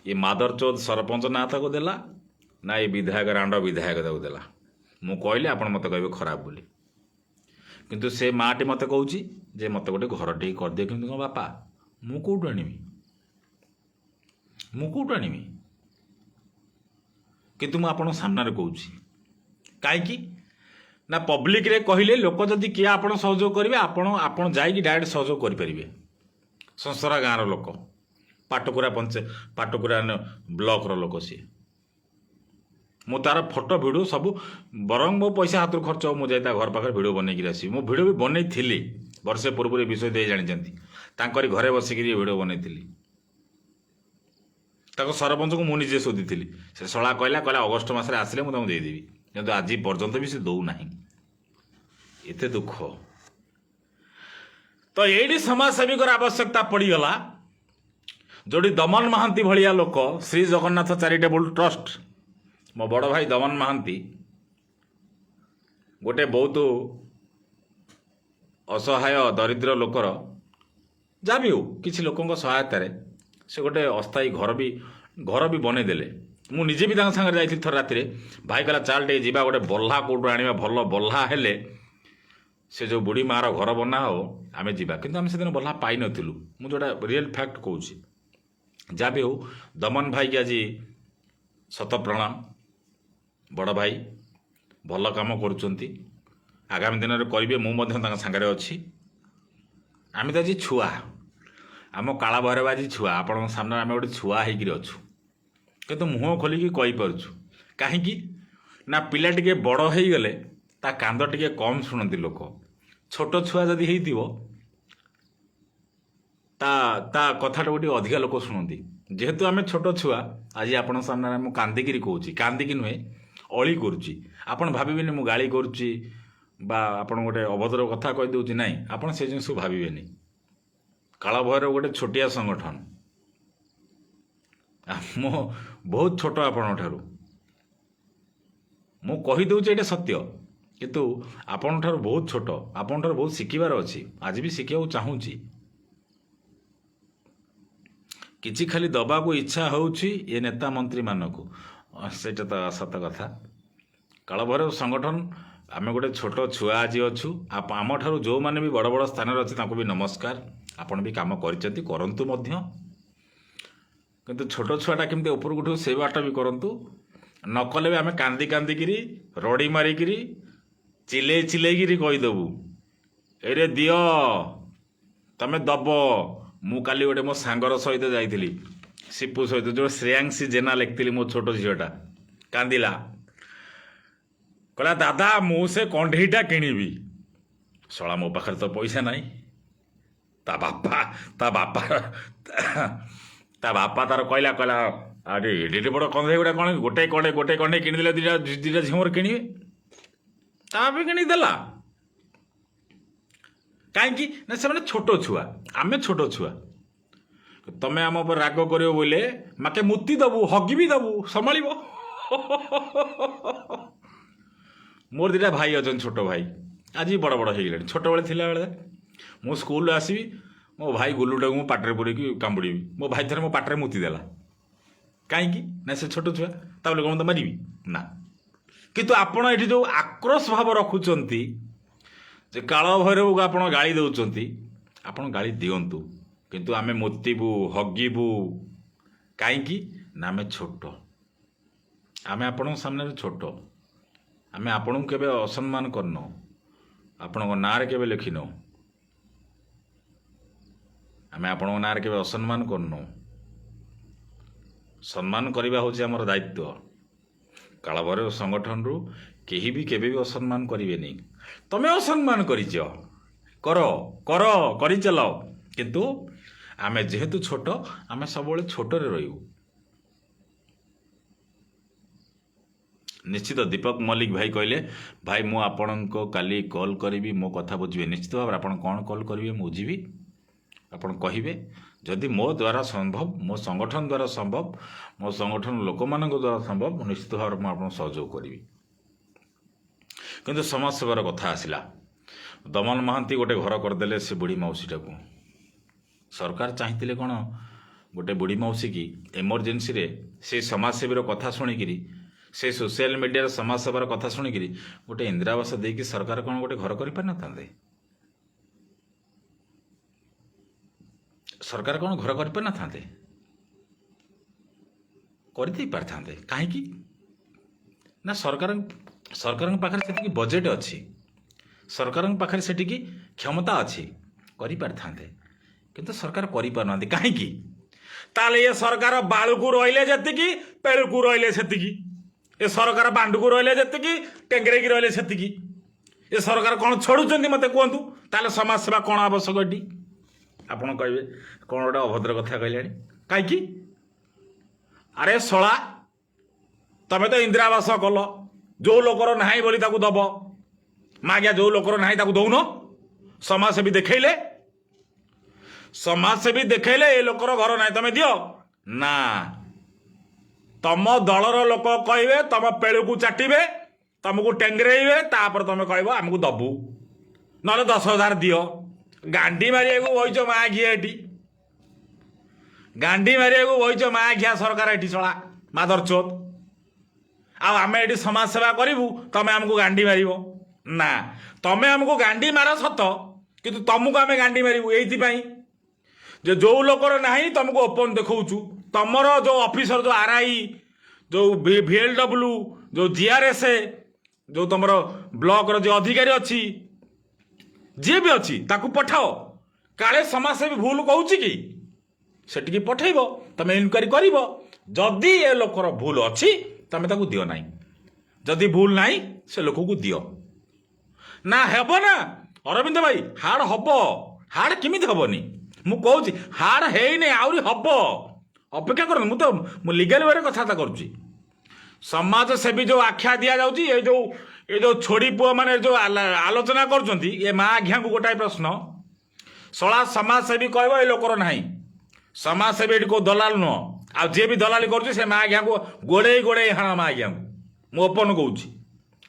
ये मादर चौथ सरपंच ना ताको देला ना ये विधायक रांड विधायक ताको देला मु कहले आपण मत कहे खराब बोली किंतु से माटी मत कहूँ जे मत गोटे घर टे कर दे कि बापा मु कौटू आनमी किंतु मु आपण सामने कहूँ कहीं ना पब्लिक रे कहले लोक जदि किए आप सहयोग करेंगे आपण जाकि डायरेक्ट सहयोग करेंगे संसरा गाँव लोक पाटकुरा पाटकुरा ब्लॉक रो लोक सी मु तार फोटो भिडियो सब बरং मो पैसा हाथ खर्च हो मुझे घर पाखे भिडियो बनईकि आसि मु भिडियो भी बनई थी वर्षे पूर्व विषय दे जानते घरे बसिक भिडियो बनई सरपंच को मुझे निजे शोधी से शला कहला अगस्ट मस आसिले मुझे देदेवी किंतु आज पर्यंत भी से दौना एत दुख तो ये समाजसेवी आवश्यकता पड़गला जोड़ी दमन महांती भाया लोक श्री जगन्नाथ चैरिटेबल ट्रस्ट मो बड़ भाई दमन महांती गोटे बहुत असहाय दरिद्र लोकर जहाँ भी हो किसी लोकों सहायतार से गोटे अस्थायी घर भी बनईदेले मुझे भी सागर जाइए थर राति भाई कहला चाल टे जा गोटे बल्हा कौटू आने भल बल्हा हेले से जो बुढ़ी मार घर बना हो आम जा कि आम से बल्हा पाई नथिलु मु जोटा रियल फैक्ट कहूँ जहाँ भी हो दमन भाई की आज शत प्रणाम बड़ भाई भल काम करुँच आगामी दिन में करेंगे मुझे अच्छी आम तो आज छुआ आम काला भैरव आज छुआ आपण सामने आम गोटे छुआ होकर अच्छु किंतु मुँह खोलिकी कहीपरछु कहीं ना पिला टिके बड़ हो गले ता कांद टिके कम शुणती लोक छोट छुआ जदि हो ता कथाटा गोटे अधिका लोक शुणती जेहेतु आम छोट छुआ आज आपण सामने कांदिकी कहूँ कांदिकी नुहे ଅଳି କରୁଛି। ଆପଣ ଭାବିବେନି ମୁଁ ଗାଳି କରୁଛି ବା ଆପଣ ଗୋଟେ ଅଭଦ୍ର କଥା କହିଦେଉଛି, ନାହିଁ, ଆପଣ ସେ ଜିନିଷକୁ ଭାବିବେନି। କାଳଭୈରବ ଗୋଟେ ଛୋଟିଆ ସଂଗଠନ, ମୁଁ ବହୁତ ଛୋଟ ଆପଣଙ୍କ ଠାରୁ। ମୁଁ କହିଦେଉଛି ଏଇଟା ସତ୍ୟ, କିନ୍ତୁ ଆପଣଙ୍କ ଠାରୁ ବହୁତ ଛୋଟ, ଆପଣଙ୍କ ଠାରୁ ବହୁତ ଶିଖିବାର ଅଛି, ଆଜି ବି ଶିଖିବାକୁ ଚାହୁଁଛି। କିଛି ଖାଲି ଦବାକୁ ଇଚ୍ଛା ହେଉଛି ଏ ନେତା ମନ୍ତ୍ରୀମାନଙ୍କୁ, ସେଇଟା ତ ସତ କଥା। କାଳଭୈରବ ସଂଗଠନ, ଆମେ ଗୋଟେ ଛୋଟ ଛୁଆ ଆଜି ଅଛୁ। ଆମଠାରୁ ଯେଉଁମାନେ ବି ବଡ଼ ବଡ଼ ସ୍ଥାନରେ ଅଛି ତାଙ୍କୁ ବି ନମସ୍କାର। ଆପଣ ବି କାମ କରିଛନ୍ତି, କରନ୍ତୁ ମଧ୍ୟ, କିନ୍ତୁ ଛୋଟ ଛୁଆଟା କେମିତି ଉପରକୁ ଉଠିବ ସେଇ ବାଟ ବି କରନ୍ତୁ। ନ କଲେ ବି ଆମେ କାନ୍ଦି କାନ୍ଦିକିରି, ରଡ଼ି ମାରିକିରି, ଚିଲେଇକିରି କହିଦେବୁ, ଏରେ ଦିଅ, ତମେ ଦବ। ମୁଁ କାଲି ଗୋଟେ ମୋ ସାଙ୍ଗର ସହିତ ଯାଇଥିଲି, ସିପୁ ସହିତ, ଯେଉଁ ଶ୍ରେୟାଂଶୀ ଜେନା ଲେଖିଥିଲି, ମୋ ଛୋଟ ଝିଅଟା କାନ୍ଦିଲା, କହିଲା ଦାଦା ମୁଁ ସେ କଣ୍ଢେଇଟା କିଣିବି। ଶଳା ମୋ ପାଖରେ ତ ପଇସା ନାହିଁ। ତା ବାପା ତାର କହିଲା ଆରେ ଏଡେ ବଡ଼ କଣ୍ଢେଇ ଗୁଡ଼ା କ'ଣ, ଗୋଟେ କଣ୍ଢେଇ କିଣିଦେଲେ ଦିଟା ଝିଅର କିଣିବେ। ତା ବାପା କିଣିକି ଦେଲା। କାହିଁକି ନା ସେମାନେ ଛୋଟ ଛୁଆ, ଆମେ ଛୋଟ ଛୁଆ। ତମେ ଆମ ଉପରେ ରାଗ କରିବ ବୋଇଲେ ମାକେ ମୁତି ଦେବୁ, ହଗି ବି ଦେବୁ, ସମ୍ଭାଳିବ। ମୋର ଦୁଇଟା ଭାଇ ଅଛନ୍ତି, ଛୋଟ ଭାଇ, ଆଜି ବଡ଼ ବଡ଼ ହେଇଗଲେଣି। ଛୋଟବେଳେ ଥିଲାବେଳେ ମୁଁ ସ୍କୁଲରୁ ଆସିବି, ମୋ ଭାଇ ଗୁଲୁଟାକୁ ମୁଁ ପାଟିରେ ପୁରେଇକି କାମୁଡ଼ିବି। ମୋ ଭାଇ ଥରେ ମୋ ପାଟିରେ ମୁତି ଦେଲା। କାହିଁକି ନା ସେ ଛୋଟ ଛୁଆ, ତା ବୋଲି କ'ଣ ତ ମାରିବି ନା। କିନ୍ତୁ ଆପଣ ଏଠି ଯେଉଁ ଆକ୍ରୋଶ ଭାବ ରଖୁଛନ୍ତି ଯେ କାଳଭୈରବକୁ ଆପଣ ଗାଳି ଦେଉଛନ୍ତି, ଆପଣ ଗାଳି ଦିଅନ୍ତୁ, କିନ୍ତୁ ଆମେ ମୁତିବୁ, ହଗିବୁ। କାହିଁକି ନା ଆମେ ଛୋଟ, ଆମେ ଆପଣଙ୍କ ସାମ୍ନାରେ ଛୋଟ। ଆମେ ଆପଣଙ୍କୁ କେବେ ଅସମ୍ମାନ କରିନୁ, ଆପଣଙ୍କ ନାଁରେ କେବେ ଲେଖିନୁ, ଆମେ ଆପଣଙ୍କ ନାଁରେ କେବେ ଅସମ୍ମାନ କରିନୁ। ସମ୍ମାନ କରିବା ହେଉଛି ଆମର ଦାୟିତ୍ୱ। କାଳଭୈରବ ସଂଗଠନରୁ କେହି ବି କେବେ ବି ଅସମ୍ମାନ କରିବେନି। ତମେ ଅସମ୍ମାନ କରିଛ, କରିଚାଲ, କିନ୍ତୁ ଆମେ ଯେହେତୁ ଛୋଟ, ଆମେ ସବୁବେଳେ ଛୋଟରେ ରହିବୁ। ନିଶ୍ଚିତ ଦୀପକ ମଲ୍ଲିକ ଭାଇ କହିଲେ, ଭାଇ ମୁଁ ଆପଣଙ୍କୁ କାଲି କଲ୍ କରିବି, ମୋ କଥା ବୁଝିବେ। ନିଶ୍ଚିତ ଭାବରେ ଆପଣ କ'ଣ କଲ୍ କରିବେ ମୁଁ ବୁଝିବି, ଆପଣ କହିବେ। ଯଦି ମୋ ଦ୍ୱାରା ସମ୍ଭବ, ମୋ ସଂଗଠନ ଦ୍ୱାରା ସମ୍ଭବ, ମୋ ସଂଗଠନ ଲୋକମାନଙ୍କ ଦ୍ୱାରା ସମ୍ଭବ, ମୁଁ ନିଶ୍ଚିତ ଭାବରେ ମୁଁ ଆପଣଙ୍କୁ ସହଯୋଗ କରିବି। କିନ୍ତୁ ସମାଜସେବାର କଥା ଆସିଲା, ଦମନ ମହାନ୍ତି ଗୋଟେ ଘର କରିଦେଲେ ସେ ବୁଢ଼ୀ ମାଉସୀଟାକୁ। ସରକାର ଚାହିଁଥିଲେ କ'ଣ, ଗୋଟେ ବୁଢ଼ୀ ମାଉସୀକି ଏମର୍ଜେନ୍ସିରେ ସେ ସମାଜସେବୀର କଥା ଶୁଣିକିରି, ସେ ସୋସିଆଲ ମିଡ଼ିଆର ସମାଜସେବାର କଥା ଶୁଣିକିରି ଗୋଟେ ଇନ୍ଦିରାବାସ ଦେଇକି ସରକାର କ'ଣ ଗୋଟେ ଘର କରିପାରିନଥାନ୍ତେ? ସରକାର କ'ଣ ଘର କରିପାରିନଥାନ୍ତେ? କରିଦେଇ ପାରିଥାନ୍ତେ। କାହିଁକି ନା ସରକାରଙ୍କ ପାଖରେ ସେତିକି ବଜେଟ୍ ଅଛି, ସରକାରଙ୍କ ପାଖରେ ସେତିକି କ୍ଷମତା ଅଛି, କରିପାରିଥାନ୍ତେ। କିନ୍ତୁ ସରକାର କରିପାରୁନାହାନ୍ତି। କାହିଁକି? ତାହେଲେ ଏ ସରକାର ବାଳୁକୁ ରହିଲେ ଯେତିକି, ପେଳୁକୁ ରହିଲେ ସେତିକି। ଏ ସରକାର ବାଣ୍ଡୁକୁ ରହିଲେ ଯେତିକି, ଟେଙ୍ଗରେଇକି ରହିଲେ ସେତିକି। ଏ ସରକାର କ'ଣ ଛଡ଼ୁଛନ୍ତି ମୋତେ କୁହନ୍ତୁ? ତାହେଲେ ସମାଜସେବା କ'ଣ ଆବଶ୍ୟକ ଏଠି? ଆପଣ କହିବେ କ'ଣ ଗୋଟେ ଅଭଦ୍ର କଥା କହିଲେଣି। କାହିଁକି? ଆରେ ଶଳା, ତମେ ତ ଇନ୍ଦିରାବାସ କଲ, ଯେଉଁ ଲୋକର ନାହିଁ ବୋଲି ତାକୁ ଦବ। ମାଗିଆ ଯେଉଁ ଲୋକର ନାହିଁ ତାକୁ ଦଉନ। ସମାଜସେବୀ ଦେଖେଇଲେ ଏ ଲୋକର ଘର ନାହିଁ, ତମେ ଦିଅ ନା। ତମ ଦଳର ଲୋକ କହିବେ, ତମ ପେଳୁକୁ ଚାଟିବେ, ତମକୁ ଟେଙ୍ଗରେଇବେ, ତାପରେ ତମେ କହିବ ଆମକୁ ଦବୁ, ନହେଲେ 10,000 ଦିଅ। ଗାଣ୍ଡି ମାରିବାକୁ ବହିଛ ମା ଘିଆ ଏଠି, ଗାଣ୍ଡି ମାରିବାକୁ ବହିଛ ମା ଘିଆ ସରକାର ଏଠି, ଶଳା ମାଦରଚୋଦ। ଆଉ ଆମେ ଏଠି ସମାଜସେବା କରିବୁ, ତମେ ଆମକୁ ଗାଣ୍ଡି ମାରିବ ନା। ତମେ ଆମକୁ ଗାଣ୍ଡି ମାର ସତ, କିନ୍ତୁ ତମକୁ ଆମେ ଗାଣ୍ଡି ମାରିବୁ ଏଇଥିପାଇଁ ଯେ ଯେଉଁ ଲୋକର ନାହିଁ ତମକୁ ଓପନ ଦେଖାଉଛୁ। ତମର ଯେଉଁ ଅଫିସର, ଯେଉଁ RI, ଯେଉଁ VLW, ଯେଉଁ GRS, ଯେଉଁ ତମର ବ୍ଲକର ଯେଉଁ ଅଧିକାରୀ ଅଛି, ଯିଏ ବି ଅଛି ତାକୁ ପଠାଅ। କାଳେ ସମାଜସେବୀ ଭୁଲ କହୁଛି କି ସେଠିକି ପଠେଇବ, ତମେ ଇନକ୍ୱାରି କରିବ। ଯଦି ଏ ଲୋକର ଭୁଲ ଅଛି ତମେ ତାକୁ ଦିଅ ନାହିଁ, ଯଦି ଭୁଲ ନାହିଁ ସେ ଲୋକକୁ ଦିଅ ନା। ହେବ ନା ଅରବିନ୍ଦ ଭାଇ, ହାର୍ଡ ହବ। ହାର୍ଡ କେମିତି ହବନି? ମୁଁ କହୁଛି ହାର୍ଡ ହେଇନି, ଆହୁରି ହବ। ଅପେକ୍ଷା କରନ୍ତୁ। ମୁଁ ଲିଗାଲ ୱେରେ କଥାବାର୍ତ୍ତା କରୁଛି। समाजसेवी जो आख्या दि जाऊँगी ये जो छोड़ी पुआ मैंने जो आलोचना करछंती ये माँ आज्ञा को गोटाए प्रश्न शला समाजसेवी कह लोकर ना समाजसेवी को दलाल नुह आ जी भी दलाली कर माँ आज्ञा को गोड़े गोड़े हाँ माँ आज्ञा को मु ओपन कौच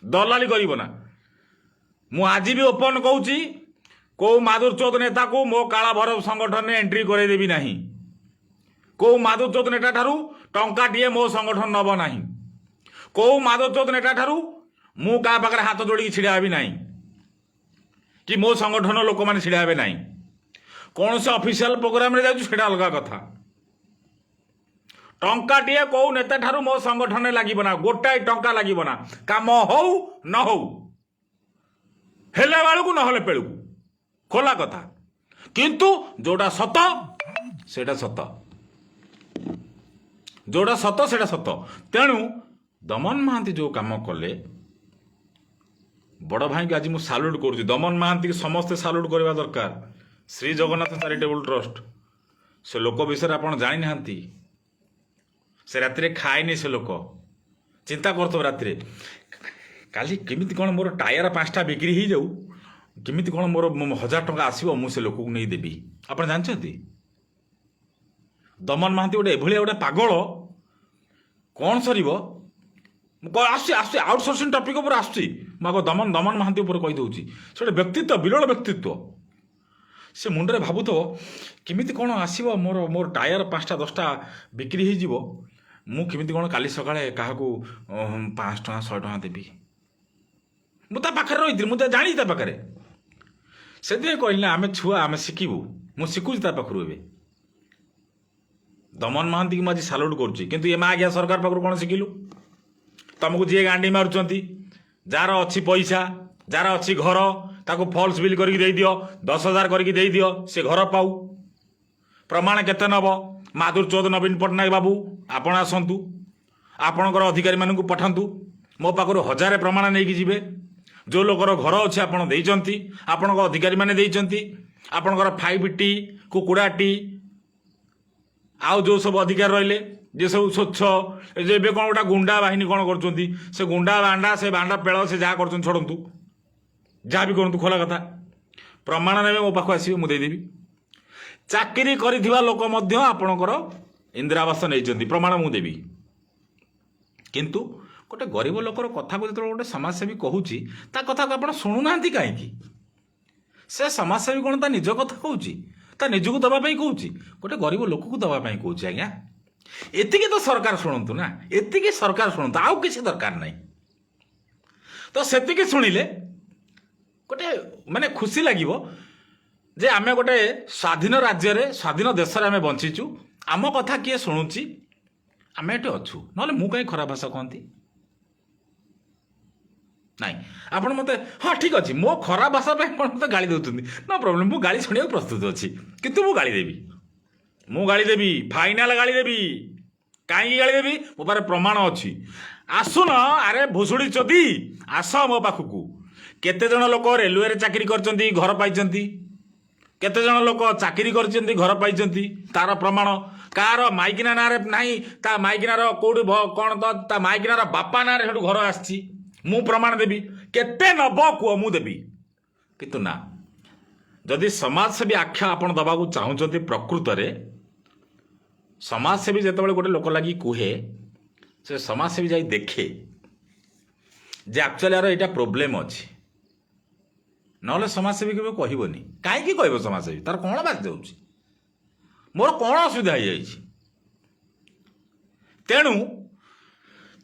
दलाली कर मु आज भी ओपन कौच कौ माधुर चौथ नेता को मो काला भैरव संगठन में एंट्री करदेवी ना कौ माधुर चौथ नेता ठारू टंकाटे मो संगठन नब ना कौ माधुर चौथ नेता ठारू मु क्या पाखे हाथ जोड़ी छिड़ा हेबी ना कि मो संगठन लोक मैंने छिड़ा हे ना कौन से ऑफिशियल प्रोग्राम रे जाऊँ अलग कथा टंकाटे कौ नेता ठारू मो संगठन लगे ना गोटाए टंका लगे ना काम हो न हो हेले बेलू ना पेलू खोला कथा किंतु जोड़ा सत सेटा सत जोड़ा सत सेटा सत तेणु दमन महांती जो काम कले बड़ भाई आज मुझे साल्यूट करुच्ची दमन महांती समस्ते साल्यूट करवा दरकार श्री जगन्नाथ चैरिटेबल ट्रस्ट से लोक विषय आप जानी ना से राति खाएनि से लोक चिंता करते राति काली केमिति कौन मोर टायर 5टा बिक्री हो जाऊ केमिति कौन मोर 1000 टंका आसो मुझे लोक को नहीं देवी आप जानते दमन महांती गोटे एभलिया गोटे पागल कौन सर आउटसोर्सिंग टॉपिक उपर आसो दमन दमन महांती उपर कहीदे से व्यक्तित्व विरल व्यक्तित्व से मुंडे भावुव केमिति कौन आसो मोर मोर टायर 5टा 10टा बिक्री हो मुझे कौन काली सकाଳେ काहाकू 5 टଙ୍କା 100 ଟଙ୍କା देवी मुझे पाखे रही मुझे जानी पाखे से कहली ना आम छुआ आम शिखू मुझे शिखुची पाखु ए दमन महांती की मुझे साल्यूट करुँच माँ आज्ञा सरकार पाखु कौन शिखिलु तुमको जी गांडी मारुंच जार अच्छी पैसा जार अच्छी घर ताको फॉल्स बिल करके दियो 10,000 करके दियो से घर पाऊ प्रमाण केते नब माधुर चौथ नवीन पट्टनायक बाबू आपण आसतु आपणकर अधिकारी मानू पठातु मो पाखु 1000 प्रमाण नहीं जीवे जो लोकर घर अच्छे आपण देइचंती आपणक अधिकारी माने देइचंती आपणकर 5T कुकुड़ाटी आउ जो सब अधिकार रहिले जे सब स्वच्छ जे कौन गोटा गुंडा बाहिनी कौन कर गुंडा बांडा से बांडा पेड़ से जहाँ कर छोड़ू जहाँ भी करूँ खोला कथा प्रमाण ने मो पाख आसवे मुदेदेवी चाकरी करिथिबा लोक मध्य आपणकर इंदिरा आवास नहीं प्रमाण मु देवी किंतु गोटे गरीब लोकर कथा को जो गोटे समाजसेवी कहूँ ता कथा को आप शुणुना कहीं से समाजसेवी कौन ता निज कथा कहूँ ता निज को दवाई कहूँ गोटे गरीब लोक को दवाई कहूँ आज्ञा एतिकी तो सरकार शुणु ना एतिकी सरकार शुणु आउ किसी दरकार नहीं तो सेतिकी शुणिले गोटे माने खुशी लगिवो जे आमे गोटे स्वाधीन राज्य रे स्वाधीन देश रे आमे बंचीचु आम कथा किए शुणुची आमे एटे अच्छु नले मु कहीं खराब भाषा कहती नाई आपण मते हाँ ठीक अच्छे मो खराब भाषा मत गाड़ी दौरान नो प्रॉब्लम मु गाड़ी शुणा प्रस्तुत अच्छी किंतु मु गाड़ी देवी मु गाड़ी देवी फाइनाल गाड़ी देवी कहीं गाड़ी देवी मो पारे प्रमाण अच्छी आसुन अरे भुसुड़ी चोदी आस मो पाखक केते जन लोक रेलवे चाकरी करचंती घर पाइचंती केते जन लोक चाकरी करचंती घर पाइचंती तार प्रमाण कार माइकिना ना रे नाही ता माइकिना रो कोडी कोन तो ता माइकिना रो बापा ना रे हेडु घर आछि मु प्रमाण देबी केते नब को मु देबी किंतु ना जदि समाजसेवी आख्या आपण दबाकू चाहूचंती प्रकृत रे समाजसेवी जेतेबेले गोटे लोक लागि कुहे से समाजसेवी जाई देखे जे एक्चुअली यार एटा प्रॉब्लम अछि नहले समाजसेवी केबे कहबोनी काहे की कहबो समाजसेवी तार कोन बात जाउछि मोर कोन असुविधा हो जाइछि तेणु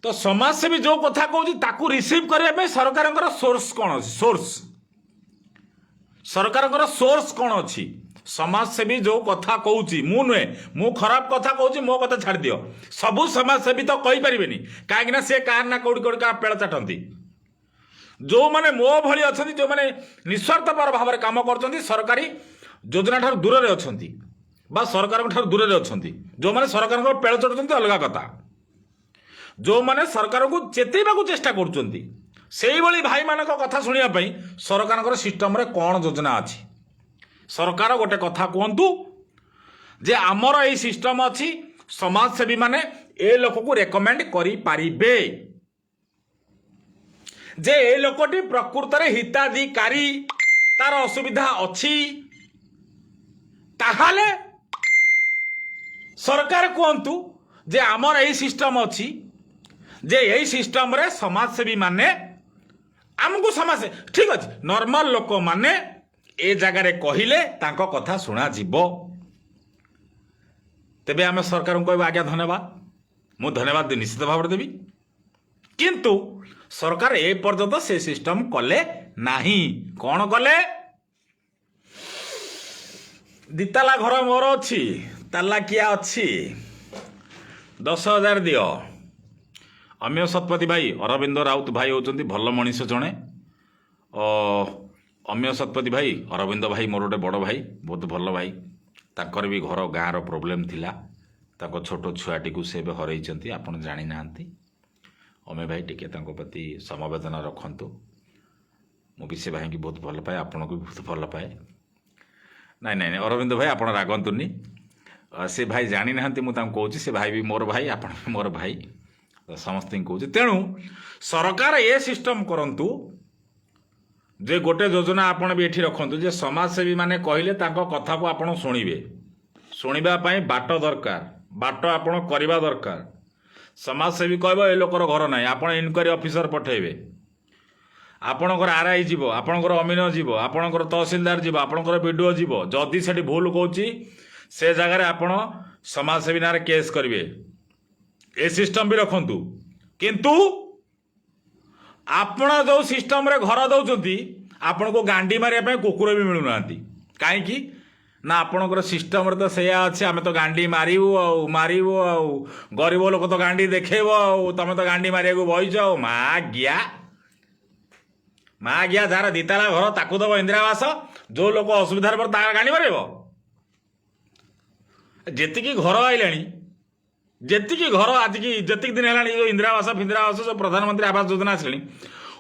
तो समाजसेवी जो कथा कहूँ ताकू रिसीव करने सरकार सोर्स कौन अच्छी सोर्स सरकार सोर्स कौन अच्छी समाजसेवी जो कथा कहूँ मु नुहे मु खराब कथा कहूँ मो कथा छाड़ दियो सबू समाजसेवी तो कहीपर कहीं सी कार ना कौटी कौटी पेड़ चाटती जो मैंने मो भली अच्छा जो मैंने निस्वार्थपर भाव में कम कर सरकारी योजना ठार दूर में अच्छा सरकार दूर में अच्छा जो मैंने सरकार पेड़ चाटुंट अलग कथा जो मैंने सरकार को चेतैबा चेष्टा कर भाई मान कथा शुणापी सरकार सिस्टम रे कौन योजना अच्छी सरकार गोटे कथा कहतु जे आमर यही सिस्टम अच्छी समाजसेवी माने ए लोक को रेकमेंड करि पारिबे जे ए लोकटी प्रकृत रे हिताधिकारी तार असुविधा अछि ताहाले सरकार कहतु जे आमर यही सिस्टम अच्छी जे यही सिस्टम रे समाजसेवी माने आमको समाज ठीक अच्छे नॉर्मल लोक माने ए जगार कहले तांको कथा शुणा जीव तेबे आम सरकार को कहबा आज्ञा धन्यवाद मु धन्यवाद निश्चित भाव देवी किंतु सरकार ए पर्यंत से सिस्टम कले नाही कौन कले दिताला घर मोर अच्छी ताला किया अच्छी 10,000 दियो अम्य शतपथी भाई अरविंद राउत भाई होचंती भल मनीष जणे अम्य शतपथी भाई अरविंद भाई मोर गोटे बड़ भाई बहुत भल भाई ताकर भी घर गाँव प्रोब्लेम थिला ताको छोट छुआटी को से हरई आपन जानी नांती अम्य भाई टिके तांको प्रति समवेदना रखंतु मु भी से भाई की बहुत भल पाए आपन को बहुत भल पाए नाई नाई अरविंद भाई आपन रागंतुनी से भाई जानी नांती मु तांको कहूची से भाई भी मोर भाई आपन भी मोर भाई समस्त कहूँ तेणु सरकार ये सिस्टम करंतु जे गोटे योजना आपण भी एठी रखंतु जे समाजसेवी माने कहले तांको कथा को आपण शुणिबे शुणिबा पई बाट दरकार बाट आपण करबा दरकार समाजसेवी कहबो ए लोकर घर नाही आपण इनक्वारी ऑफिसर पठेबे आपणकर आरआई जीव आपणकर अमीन जीव आपणकर तहसीलदार जीव आपणकर बीडीओ जीव जदि सेठी भूल कहूची से जगह रे आपण समाजसेवी नारे केस करिवे ए सिस्टम भी रखंतु किंतु आपण जो सिस्टम रे घर दउचंती आपण को गांडी मारिया कुकुर भी मिलू नांती काहे ना आपणकर सिस्टम रे तो सेया अच्छे आमे तो गांडी मारिबो गरीब लोक तो गांडी देखेबो तमे तो गांडी मारिया को बइछ माँ गया जार दिताला घर ताकू दब इंदिरावास जो लोक असुविधार पर गांडी मारिबो जेतिकी घर आइलाणी जेतिकी घर आज की जेतिकी दिन है जो इंदिरावास फिंदिरावास जो प्रधानमंत्री आवास योजना आसली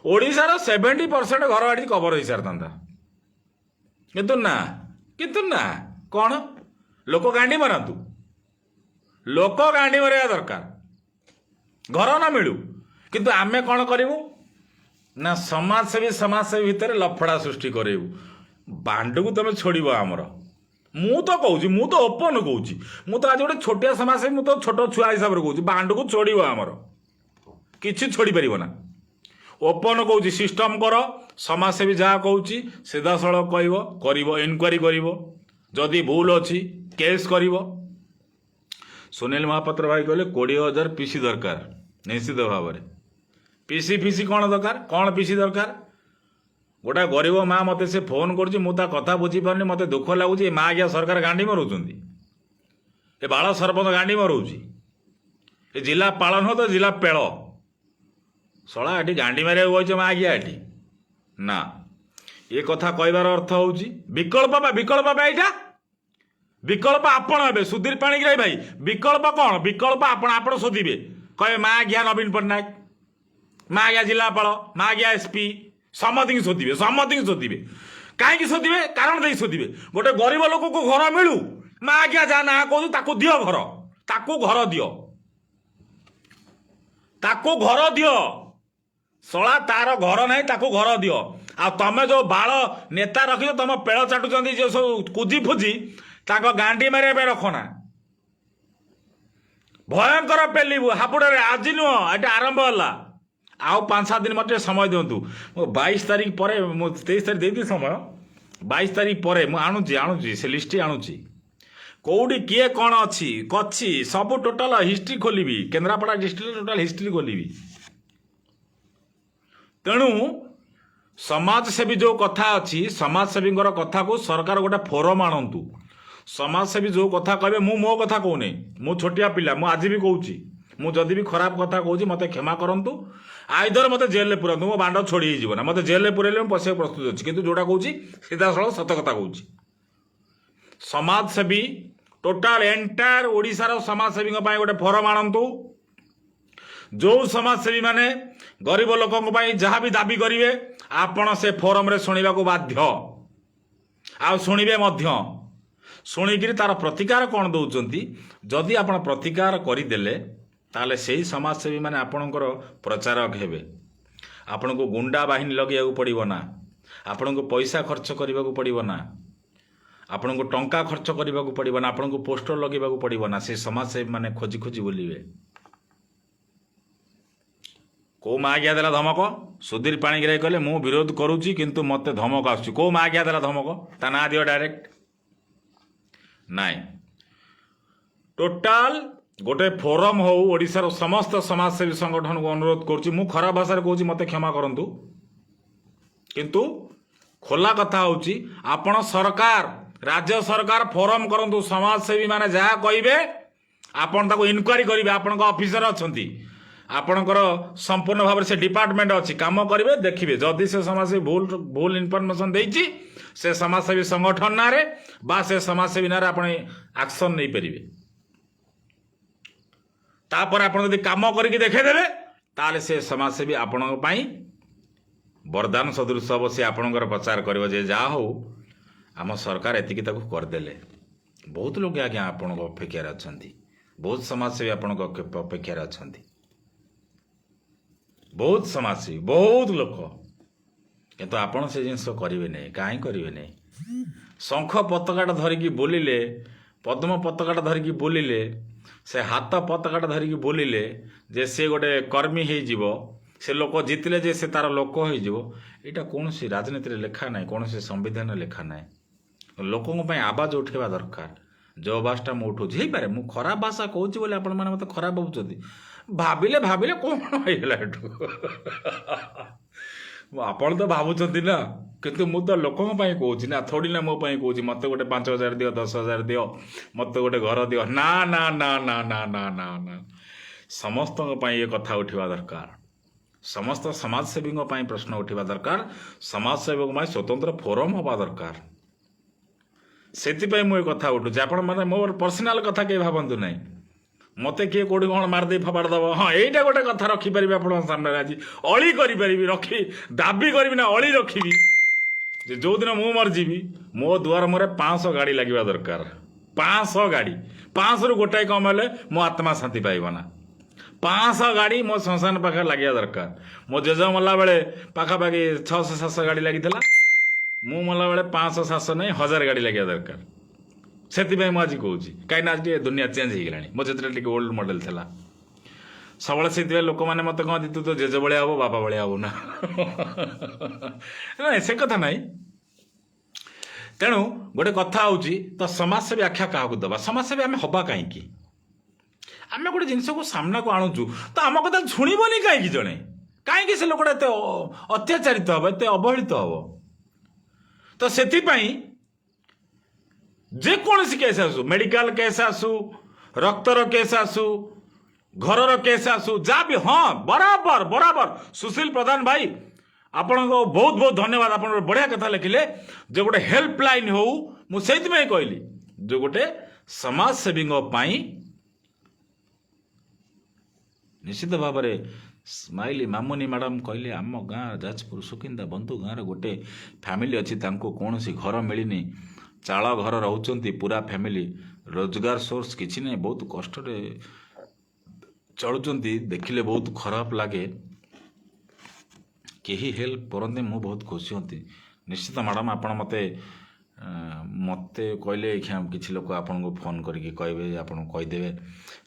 ओडिशार 70% घर आड़ी कवर हो सारी किंतु ना कौन लोक गांडी मारतु लोक गांडी मारे दरकार घर ना मिलू किंतु आमे कौन करूँ ना समाजसेवी भितर लफड़ा सृष्टि करेबू बांड को तुम छोड़ आमर मु तो कहूँ मु तो ओपन कहूँ मु तो आज गोटे छोटिया समाजसेवी मु तो छोट छुआ हिसाब से कहूँ बांड को छोड़ आमर किसी छोड़ पार ना ओपन कहूँ सिस्टम कर समाजसेवी जहाँ कहूँ सीधा सड़क कह इनक्वारी जदि भूल अच्छी केस कर सुनील महापात्र भाई कहले 20,000 पीसी दरकार निश्चित भाव में पीसी कौन दरकार कौन पीसी दरकार गोटा गरीब माँ मते से फोन कर मुझे कथा बुझी पारनी मत दुख लगुच माँ आज्ञा सरकार गांडी मारूँ ए बाल सरपंच गांडी मारूँ ए जिला पालन हो तो जिला पेड़ शला एटी गांडी मारे बच माँ आज्ञा एटी ना ये कथा कहबार अर्थ हूँ विकल्प यहाँ विकल्प आपण हे सुधीर पाणिग्राही भाई विकल्प कौन विकल्प आपण शोधे कहे माँ आज्ञा नवीन पट्टनायक माँ आज्ञा जिलापाल माँ आज्ञा एसपी समति शोधे कहीं शोधे कारण दे शोधे गोटे गरीब लोक को घर मिलू माँ आज्ञा जहाँ ना कहूँ दियो घर ताकू घर दियो शला तार घर ना ताकू घर दियो आ तमे जो बाल नेता रखी तुम पेड़ चाटुंट जो सब कुजी फुजी गांडी मारे रखना भयंकर पेलू हापुड़े आज नुह ये आरंभ है आउ 5-7 दिन मत समय दिंतु 22 तारीख पर 23 तारीख देती समय 22 तारीख पर आणुची से लिस्ट आणुची कौटी किए कौन अच्छी कच्छी सब टोटाल हिस्ट्री खोलि केन्द्रापड़ा डिस्ट्रिक्ट टोटाल हिस्ट्री खोलि तेणु समाजसेवी जो कथा अच्छी समाजसेवी कथा को सरकार गोटे फोरम आणतु समाजसेवी जो कथा कहे मो कथा कहूनी मु छोटिया पिला मु आज भी कहूँ मुझे भी खराब कथा कहूँ मत क्षमा करंतु आइदर मत जेल पुरातु मो बांड छोड़ी ना मत जेल पुरेले पशा प्रस्तुत अच्छी कितु जोटा कहूँ सीधा सड़क सत कथा कहूँ समाजसेवी टोटाल एंटायर ओडिशार समाजसेवी गोटे फोरम आणतु जो समाजसेवी माने गरीब लोकों जहाँ भी दाबी करेंगे आपण से फोरम रे शुणा बाध्य आ शुणवे शुणिकी तार प्रतिकार कौन दौरान जदि आप प्रतिकार करदे ताले सेही समाजसेवी माने आपणकर प्रचारक हेबे। आपनको गुंडा बाहिनी लगे पड़ो ना, आपनको पैसा खर्च करने को पड़ो ना, आपनको टंका खर्च करने को पड़ो ना, आपनको पोस्टर लगे पड़ो ना। से समाजसेवी माने खोजी खोजी बुलिबे। को माँ आज्ञा देला धमक? सुधीर पाणिग्राही कहले मु विरोध करुच्ची किंतु मते धमक आसुची। को माँ आज्ञा देला धमक? ता ना दियो डायरेक्ट नाई। टोटाल गोटे फोरम हो ओडिशार समस्त समाजसेवी संगठन को अनुरोध करुच्ची। मु खराब भाषा कहूँ, मते क्षमा करंतु, किंतु खोला कथा होची आपण सरकार राज्य सरकार फोरम करंतु। समाजसेवी माने जहाँ कहिबे आपण ताको इनक्वारी करिवे। आपण ऑफिसर अछंती, आपणकर संपूर्ण भाव से डिपार्टमेंट अच्छी काम करेंगे देखिए। जदि से समाजसेवी भूल भूल इनफर्मेशन देती से समाजसेवी संगठन ना बा से समाजसेवी ना आप एक्शन नहीं पारे। तापर आप काम करके देखेदेवे ताले से समाजसेवी आपण वरदान सदृश हम। से आपणकर प्रचार कर जहाँ हो आम सरकार एतिकी करदे। बहुत लोग आज्ञा आपण अपेक्षार अच्छा, बहुत समाजसेवी आपण अपेक्षार अच्छा, बहुत समाजसेवी बहुत लोक, किंतु आपण से जिनस करेंगे नहीं। कहीं करेंगे नहीं? शंख पताका धरिकी बोलिले, पद्म पताका धरिकी बोलिले, से हाथ पताका धरिकी बोलिले जे से गोटे कर्मी हो, से लोक जितले जे से तार लोक हो। यहाँ कौन सी राजनीति रे लेखा ना, कौन सी संविधान लेखा ना। लोकों आवाज उठेवा दरकार। जो आवाजटा मुझे उठूँ पारे। मुझे खराब भाषा कहूँ बोले आपण मैंने मत खराब भावुं। भाविले भाविले कौन होगा आपण तो भावुंट ना, किंतु मु तो लोकों कहूँ ना, थोड़ी ना मो कहूँ मत गोटे 5,000 दियो 10,000 दियो मत गोटे घर दियो ना ना ना ना ना ना ना ना। समस्त ये कथा उठा दरकार। समस्त समाजसेवी प्रश्न उठा दरकार। समाजसेवी स्वतंत्र फोरम हवा दरकार। से मुझे कथा उठुचे। आप मोर पर्सनाल कथा कहीं भावतु ना, मत किए कौटी कौन मारदे फपाड़ दब। हाँ यहीटा गोटे कथा रखिपारि आप सामने आज अली करी रखी दाबी करी ना अली रखी जो दिन मु मरजीवी मो दुआर मोरे 500 गाड़ी लगे दरकार। 500 गाड़ी 500 रु गोटाए कम हेले मो आत्मा शांति पाइबना। 500 गाड़ी मो श्मशान पाखे लगे दरकार। मो जेज मरला बेले पाखापाखि 600-700 गाड़ी लगी मु मरला बेले 500-700 नहीं 1000 गाड़ी लगे दरकार। से आज कहूँ कहीं आज दुनिया चेंज हो गला। मो जो ओल्ड मॉडल था सब से लोक मैंने मत कहती तू तो जेज भाया हम बापा भाया हम ना ना से कथा ना। तेणु गोटे कथा हूँ तो समाजसेवी आख्या क्या दबा। समाजसेवी आम हवा कहीं आम गोटे जिनस को सामना को आणुचु तो आम कथा शुणबनी कहीं जड़े कहीं से लोकटा एत अत्याचारित हम एत अवहेलित हम। तो से जेकोसी केस आसू मेडिकल केस आसू रक्तर केस आसू घरर केस आसू जहाँ भी हाँ बराबर बराबर सुशील प्रधान भाई आपण को बहुत बहुत धन्यवाद। आप बढ़िया कथा लिखिले जो गोटे हेल्पलाइन हो मुझे कहली जो गोटे समाजसेवी निश्चित भाव में स्माइली मामुनी मैडम कहले आम गाँ जाजपुर सुकिंदा बंधु गाँव गोटे फैमिली अच्छी कौन सी घर मिलनी चाल घर रोचे पूरा फैमिली रोजगार सोर्स किसी नहीं बहुत कष्ट चलुंट देखिले बहुत खराब लगे कहीं हेल्प करते मु बहुत खुशी होती। निश्चित मैडम आप मत मत कहले किसी लोक आपन को फोन करके कहे आप कहीदेवे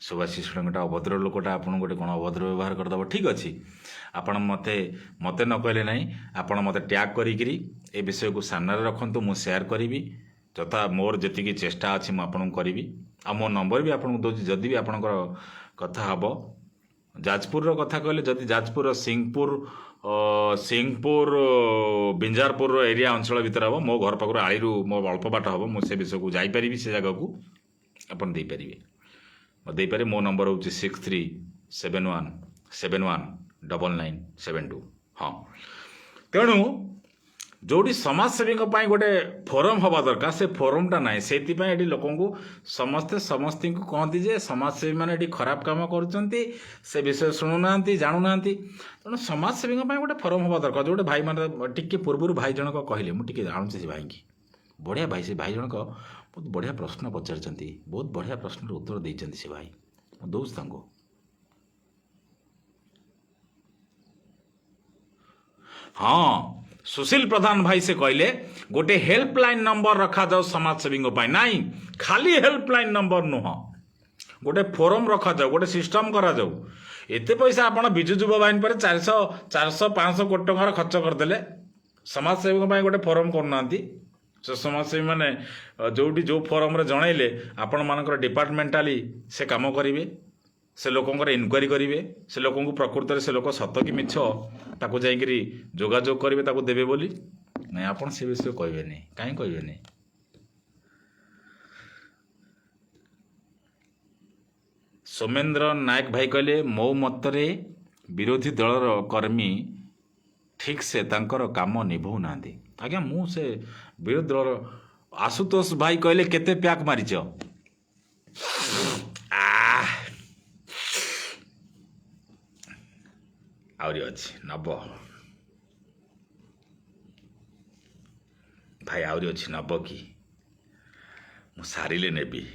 सुभाषिष गोटे अभद्र लोकटा आप गोटे कौन अभद्र व्यवहार करदेव ठीक अच्छे आपण मत मत न कहले ना आपण मत टैग करी ए विषय को सामने रखु मु शेयर करी तथा मोर जी चेष्टा अच्छी मुझे करी आ मो नंबर भी आपको दूसरी जदि भी आपणकर कथा हम जाजपुर कथा कहले जदि जाजपुर सिंहपुर बिंजारपुर एरिया अंचल भितर हम मो घर पाखर आड़ी मो अल्प बाट हम मुझे विषय को जापरि से जगह को आपन देपारे मो नंबर हूँ 6371719972। हाँ तेणु जोड़ी समाजसेवी गोटे फोरम हवा दरकार से फोरमटा ना से लोक समस्ते समस्त को कहती जे समाजसेवी मैंने खराब काम कर विषय शुणुना जानूना तेणु समाजसेवी गोटे फोरम हवा दरकार जो भाई मैंने टी पूर्व भाई जनक कहले मुझे जानूँ से भाई की बढ़िया भाई से भाई जनक बहुत बढ़िया प्रश्न पचार बहुत बढ़िया प्रश्न उत्तर देते से भाई दौर हाँ सुशील प्रधान भाई से कहले गोटे हेल्पलाइन नंबर रखा जाओ समाजसेवी नाई खाली हेल्पलाइन नंबर नुह गोटे फोरम रखा जाओ गोटे सिस्टम करा जाओ एते पैसा आपण बिजु युवा बाहिनी पर 400-500 कोटी टंकार खर्च करदेले समाजसेवी गोटे फोरम करना से समाजसेवी मैंने जोटी जो फोरम रे जनइले आपण मानकर डिपार्टमेंटाली से काम करेंगे से लोकंर इनक्वारी करेंगे से लोक प्रकृत में से लोक सत कि मिछ ताकू जाइकरी जोगाजोग करेंगे ताकू देवे बोली नहीं आपण से विषय कहबेनी कहीं कहबेनी सोमेन्द्र नायक भाई कहले मो मतरे विरोधी दलर कर्मी ठीक से तांकर काम निभौ ना आज्ञा मु से विरोधी दलर आशुतोष भाई कहले केते प्याक मारिच आउरी अच्छी नब भाई आउरी अच्छी नब कि मु सारिले नेबी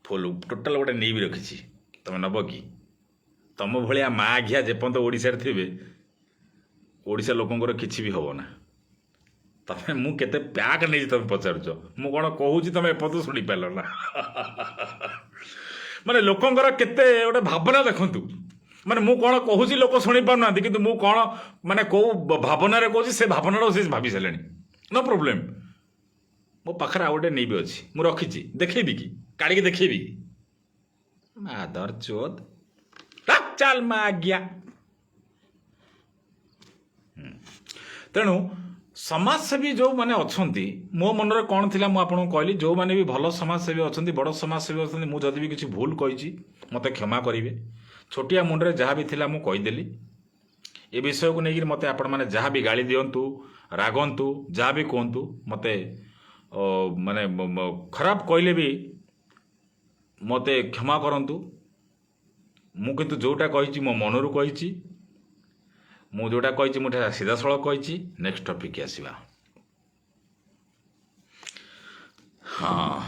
फुल टोटाल गोटे नहीं भी रखी तुम नब कि तुम भाया माँ घिया जेपर्यंत ओडिशा थे ओडिशा लोकंर किसी भी हम ना तमें मु केते प्याक नहीं तुम पचारुच मु कौन कहूँ तुम एपर्यंत शुणी पार ना माने लोकंर केते गोटे भावना देखु माने मु कौन कहूँ लोक शुणी पार कि मु कौन माने कौ भावनार कहूँ से भावनार से भावी सारे नो प्रोब्लेम मो पाखे आउ गोटे नहीं भी अच्छी मुझे रखी देखेबी कि काढ़ी देखेबी मादर चोद चल माँ आज्ञा तेणु समाजसेवी जो मैंने अच्छा मो मन में कौन थी मुझे कहली जो मैंने भी भल समाजसेवी अच्छा बड़ समाजसेवी अच्छा मुझे भी किसी भूल कही मत क्षमा करेंगे छोटिया मुंडे जहाँ भी थी मुझे कहीदेली ये विषय को लेकिन मत आपण मैंने जहाँ भी गाड़ी दिंतु रागंतु जहाँ भी कहतु मत माने खराब कहले भी मते क्षमा करंतु मु किंतु जोटा कही मो मनरू कही मु जोटा कही मुझे सीधा सड़क कही नेक्स्ट टॉपिक आसवा हाँ